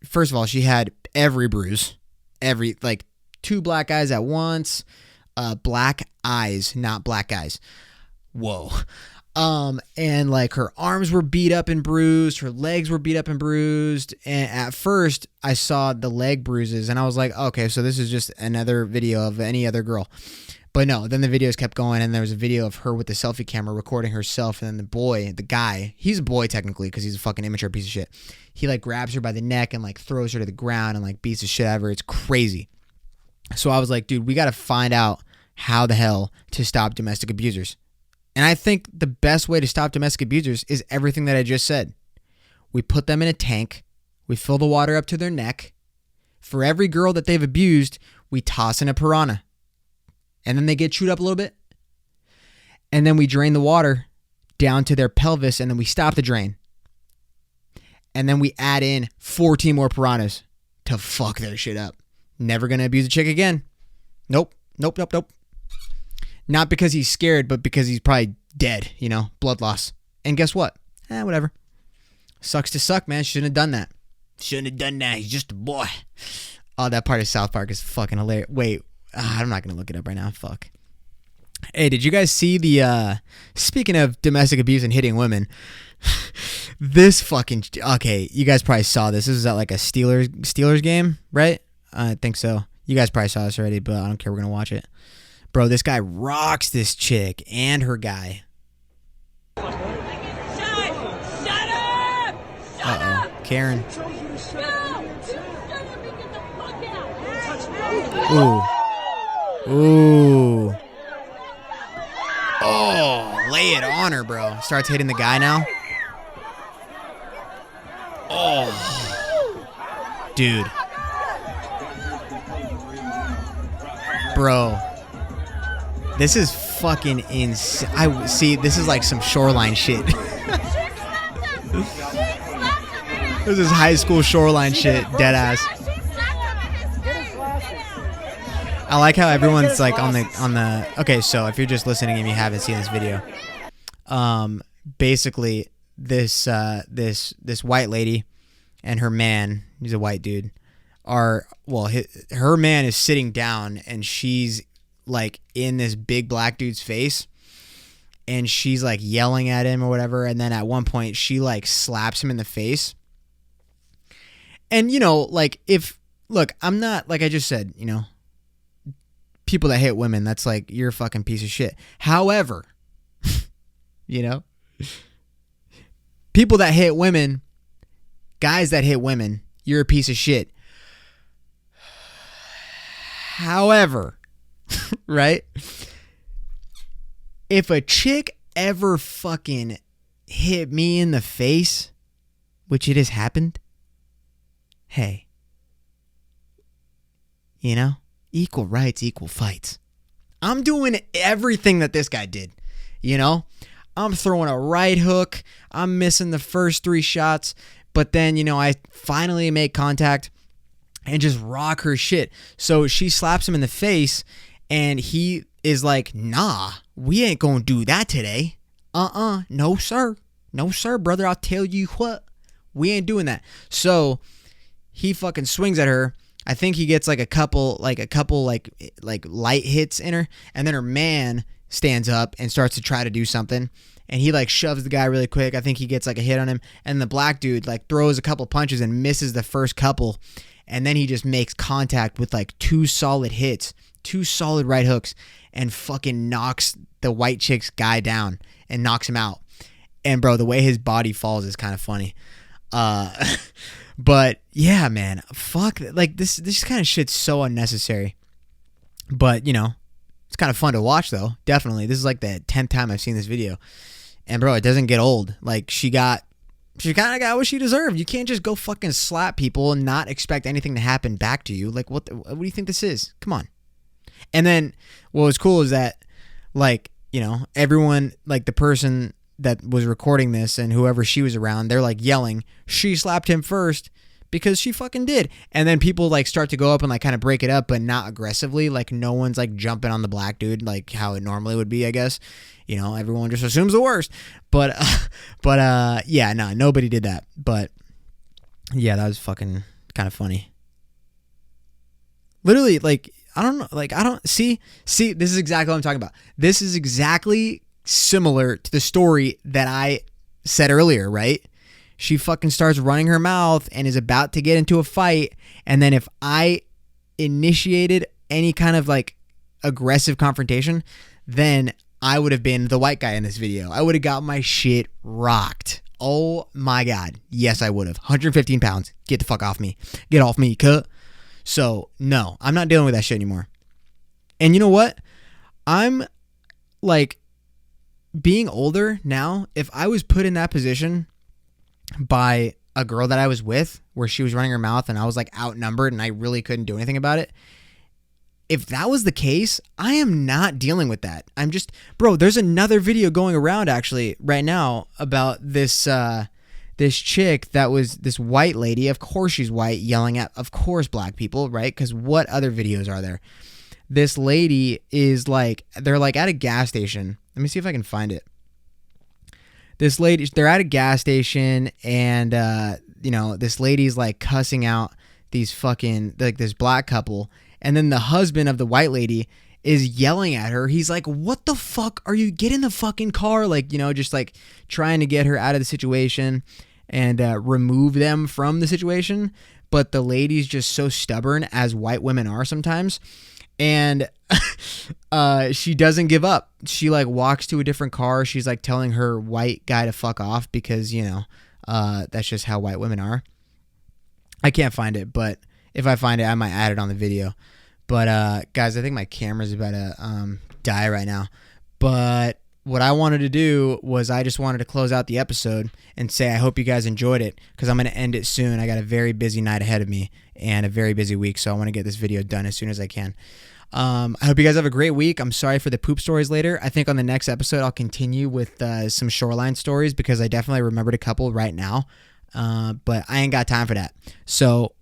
first of all, she had every bruise, like, 2 black eyes at once, black eyes, not black guys. Whoa. And, like, her arms were beat up and bruised, her legs were beat up and bruised, and at first, I saw the leg bruises, and I was like, okay, so this is just another video of any other girl. But no, then the videos kept going, and there was a video of her with the selfie camera recording herself, and then the guy, he's a boy technically because he's a fucking immature piece of shit. He like grabs her by the neck and like throws her to the ground and like beats the shit out of her. It's crazy. So I was like, dude, we got to find out how the hell to stop domestic abusers. And I think the best way to stop domestic abusers is everything that I just said. We put them in a tank. We fill the water up to their neck. For every girl that they've abused, we toss in a piranha. And then they get chewed up a little bit. And then we drain the water down to their pelvis and then we stop the drain. And then we add in 14 more piranhas to fuck their shit up. Never gonna abuse a chick again. Nope. Not because he's scared, but because he's probably dead, you know, blood loss. And guess what? Whatever. Sucks to suck, man. Shouldn't have done that. He's just a boy. Oh, that part of South Park is fucking hilarious. Wait. I'm not going to look it up right now. Fuck. Hey, did you guys see the, speaking of domestic abuse and hitting women, this fucking, okay, you guys probably saw this. This is at like a Steelers game, right? I think so. You guys probably saw this already, but I don't care. We're going to watch it. Bro, this guy rocks this chick and her guy. Uh-oh. Karen. Ooh. Ooh. Oh, lay it on her, bro. Starts hitting the guy now. Oh. Dude. Bro. This is fucking insane. See, this is like some Shoreline shit. This is high school Shoreline shit, dead ass. I like how everyone's like on the. Okay, so if you're just listening and you haven't seen this video, basically this white lady and her man, he's a white dude, her man is sitting down and she's like in this big black dude's face and she's like yelling at him or whatever, and then at one point she like slaps him in the face. And like look, I'm not, like I just said, people that hit women, that's like, you're a fucking piece of shit. However, people that hit women, guys that hit women, you're a piece of shit. However, right? If a chick ever fucking hit me in the face, which it has happened, hey, equal rights, equal fights. I'm doing everything that this guy did, I'm throwing a right hook. I'm missing the first 3 shots. But then, I finally make contact and just rock her shit. So she slaps him in the face and he is like, nah, we ain't gonna do that today. No, sir. No, sir, brother. I'll tell you what. We ain't doing that. So he fucking swings at her. I think he gets like a couple light hits in her, and then her man stands up and starts to try to do something, and he like shoves the guy really quick. I think he gets like a hit on him, and the black dude like throws a couple punches and misses the first couple, and then he just makes contact with like 2 solid hits, 2 solid right hooks, and fucking knocks the white chick's guy down and knocks him out. And bro, the way his body falls is kind of funny. But yeah, man, fuck, like this kind of shit's so unnecessary. But it's kind of fun to watch though. Definitely. This is like the 10th time I've seen this video. And bro, it doesn't get old. Like she kind of got what she deserved. You can't just go fucking slap people and not expect anything to happen back to you. Like what do you think this is? Come on. And then what was cool is that like, everyone, like the person that was recording this and whoever she was around, they're like yelling, she slapped him first, because she fucking did. And then people like start to go up and like kind of break it up, but not aggressively. Like no one's like jumping on the black dude like how it normally would be, I guess. Everyone just assumes the worst. But yeah, no, nobody did that. But yeah, that was fucking kind of funny. Literally, like, I don't know, like, I don't see, this is exactly what I'm talking about. This is exactly similar to the story that I said earlier, right? She fucking starts running her mouth and is about to get into a fight. And then if I initiated any kind of like aggressive confrontation, then I would have been the white guy in this video. I would have got my shit rocked. Oh my God. Yes, I would have. 115 pounds. Get the fuck off me. Get off me, cut. So no, I'm not dealing with that shit anymore. And you know what? I'm like, being older now, if I was put in that position by a girl that I was with where she was running her mouth and I was like outnumbered and I really couldn't do anything about it, if that was the case, I am not dealing with that. I'm just, bro, there's another video going around actually right now about this chick that was this white lady. Of course she's white, yelling at, of course, black people, right? Because what other videos are there? This lady is like, they're like at a gas station. Let me see if I can find it. This lady, they're at a gas station and, this lady's like cussing out these fucking, like this black couple. And then the husband of the white lady is yelling at her. He's like, what the fuck are you? Get in the fucking car. Like, just like trying to get her out of the situation and remove them from the situation. But the lady's just so stubborn, as white women are sometimes. And she doesn't give up. She like walks to a different car. She's like telling her white guy to fuck off because, that's just how white women are. I can't find it, but if I find it, I might add it on the video. But guys, I think my camera's about to die right now. But what I wanted to do was I just wanted to close out the episode and say I hope you guys enjoyed it, because I'm going to end it soon. I got a very busy night ahead of me and a very busy week, so I want to get this video done as soon as I can. I hope you guys have a great week. I'm sorry for the poop stories later. I think on the next episode I'll continue with some Shoreline stories, because I definitely remembered a couple right now, but I ain't got time for that. So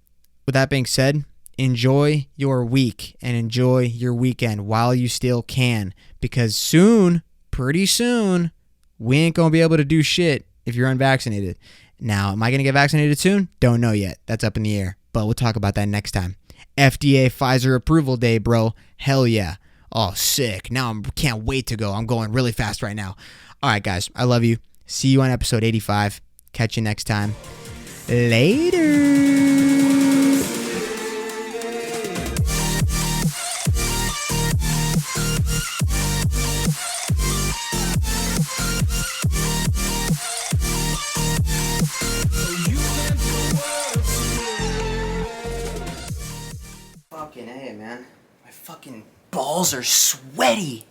with that being said, enjoy your week and enjoy your weekend while you still can, because soon, pretty soon, we ain't going to be able to do shit if you're unvaccinated. Now, am I going to get vaccinated soon? Don't know yet. That's up in the air, but we'll talk about that next time. FDA Pfizer approval day, bro. Hell yeah. Oh, sick. Now I can't wait to go. I'm going really fast right now. All right, guys. I love you. See you on episode 85. Catch you next time. Later. Fucking A, man. My fucking balls are sweaty.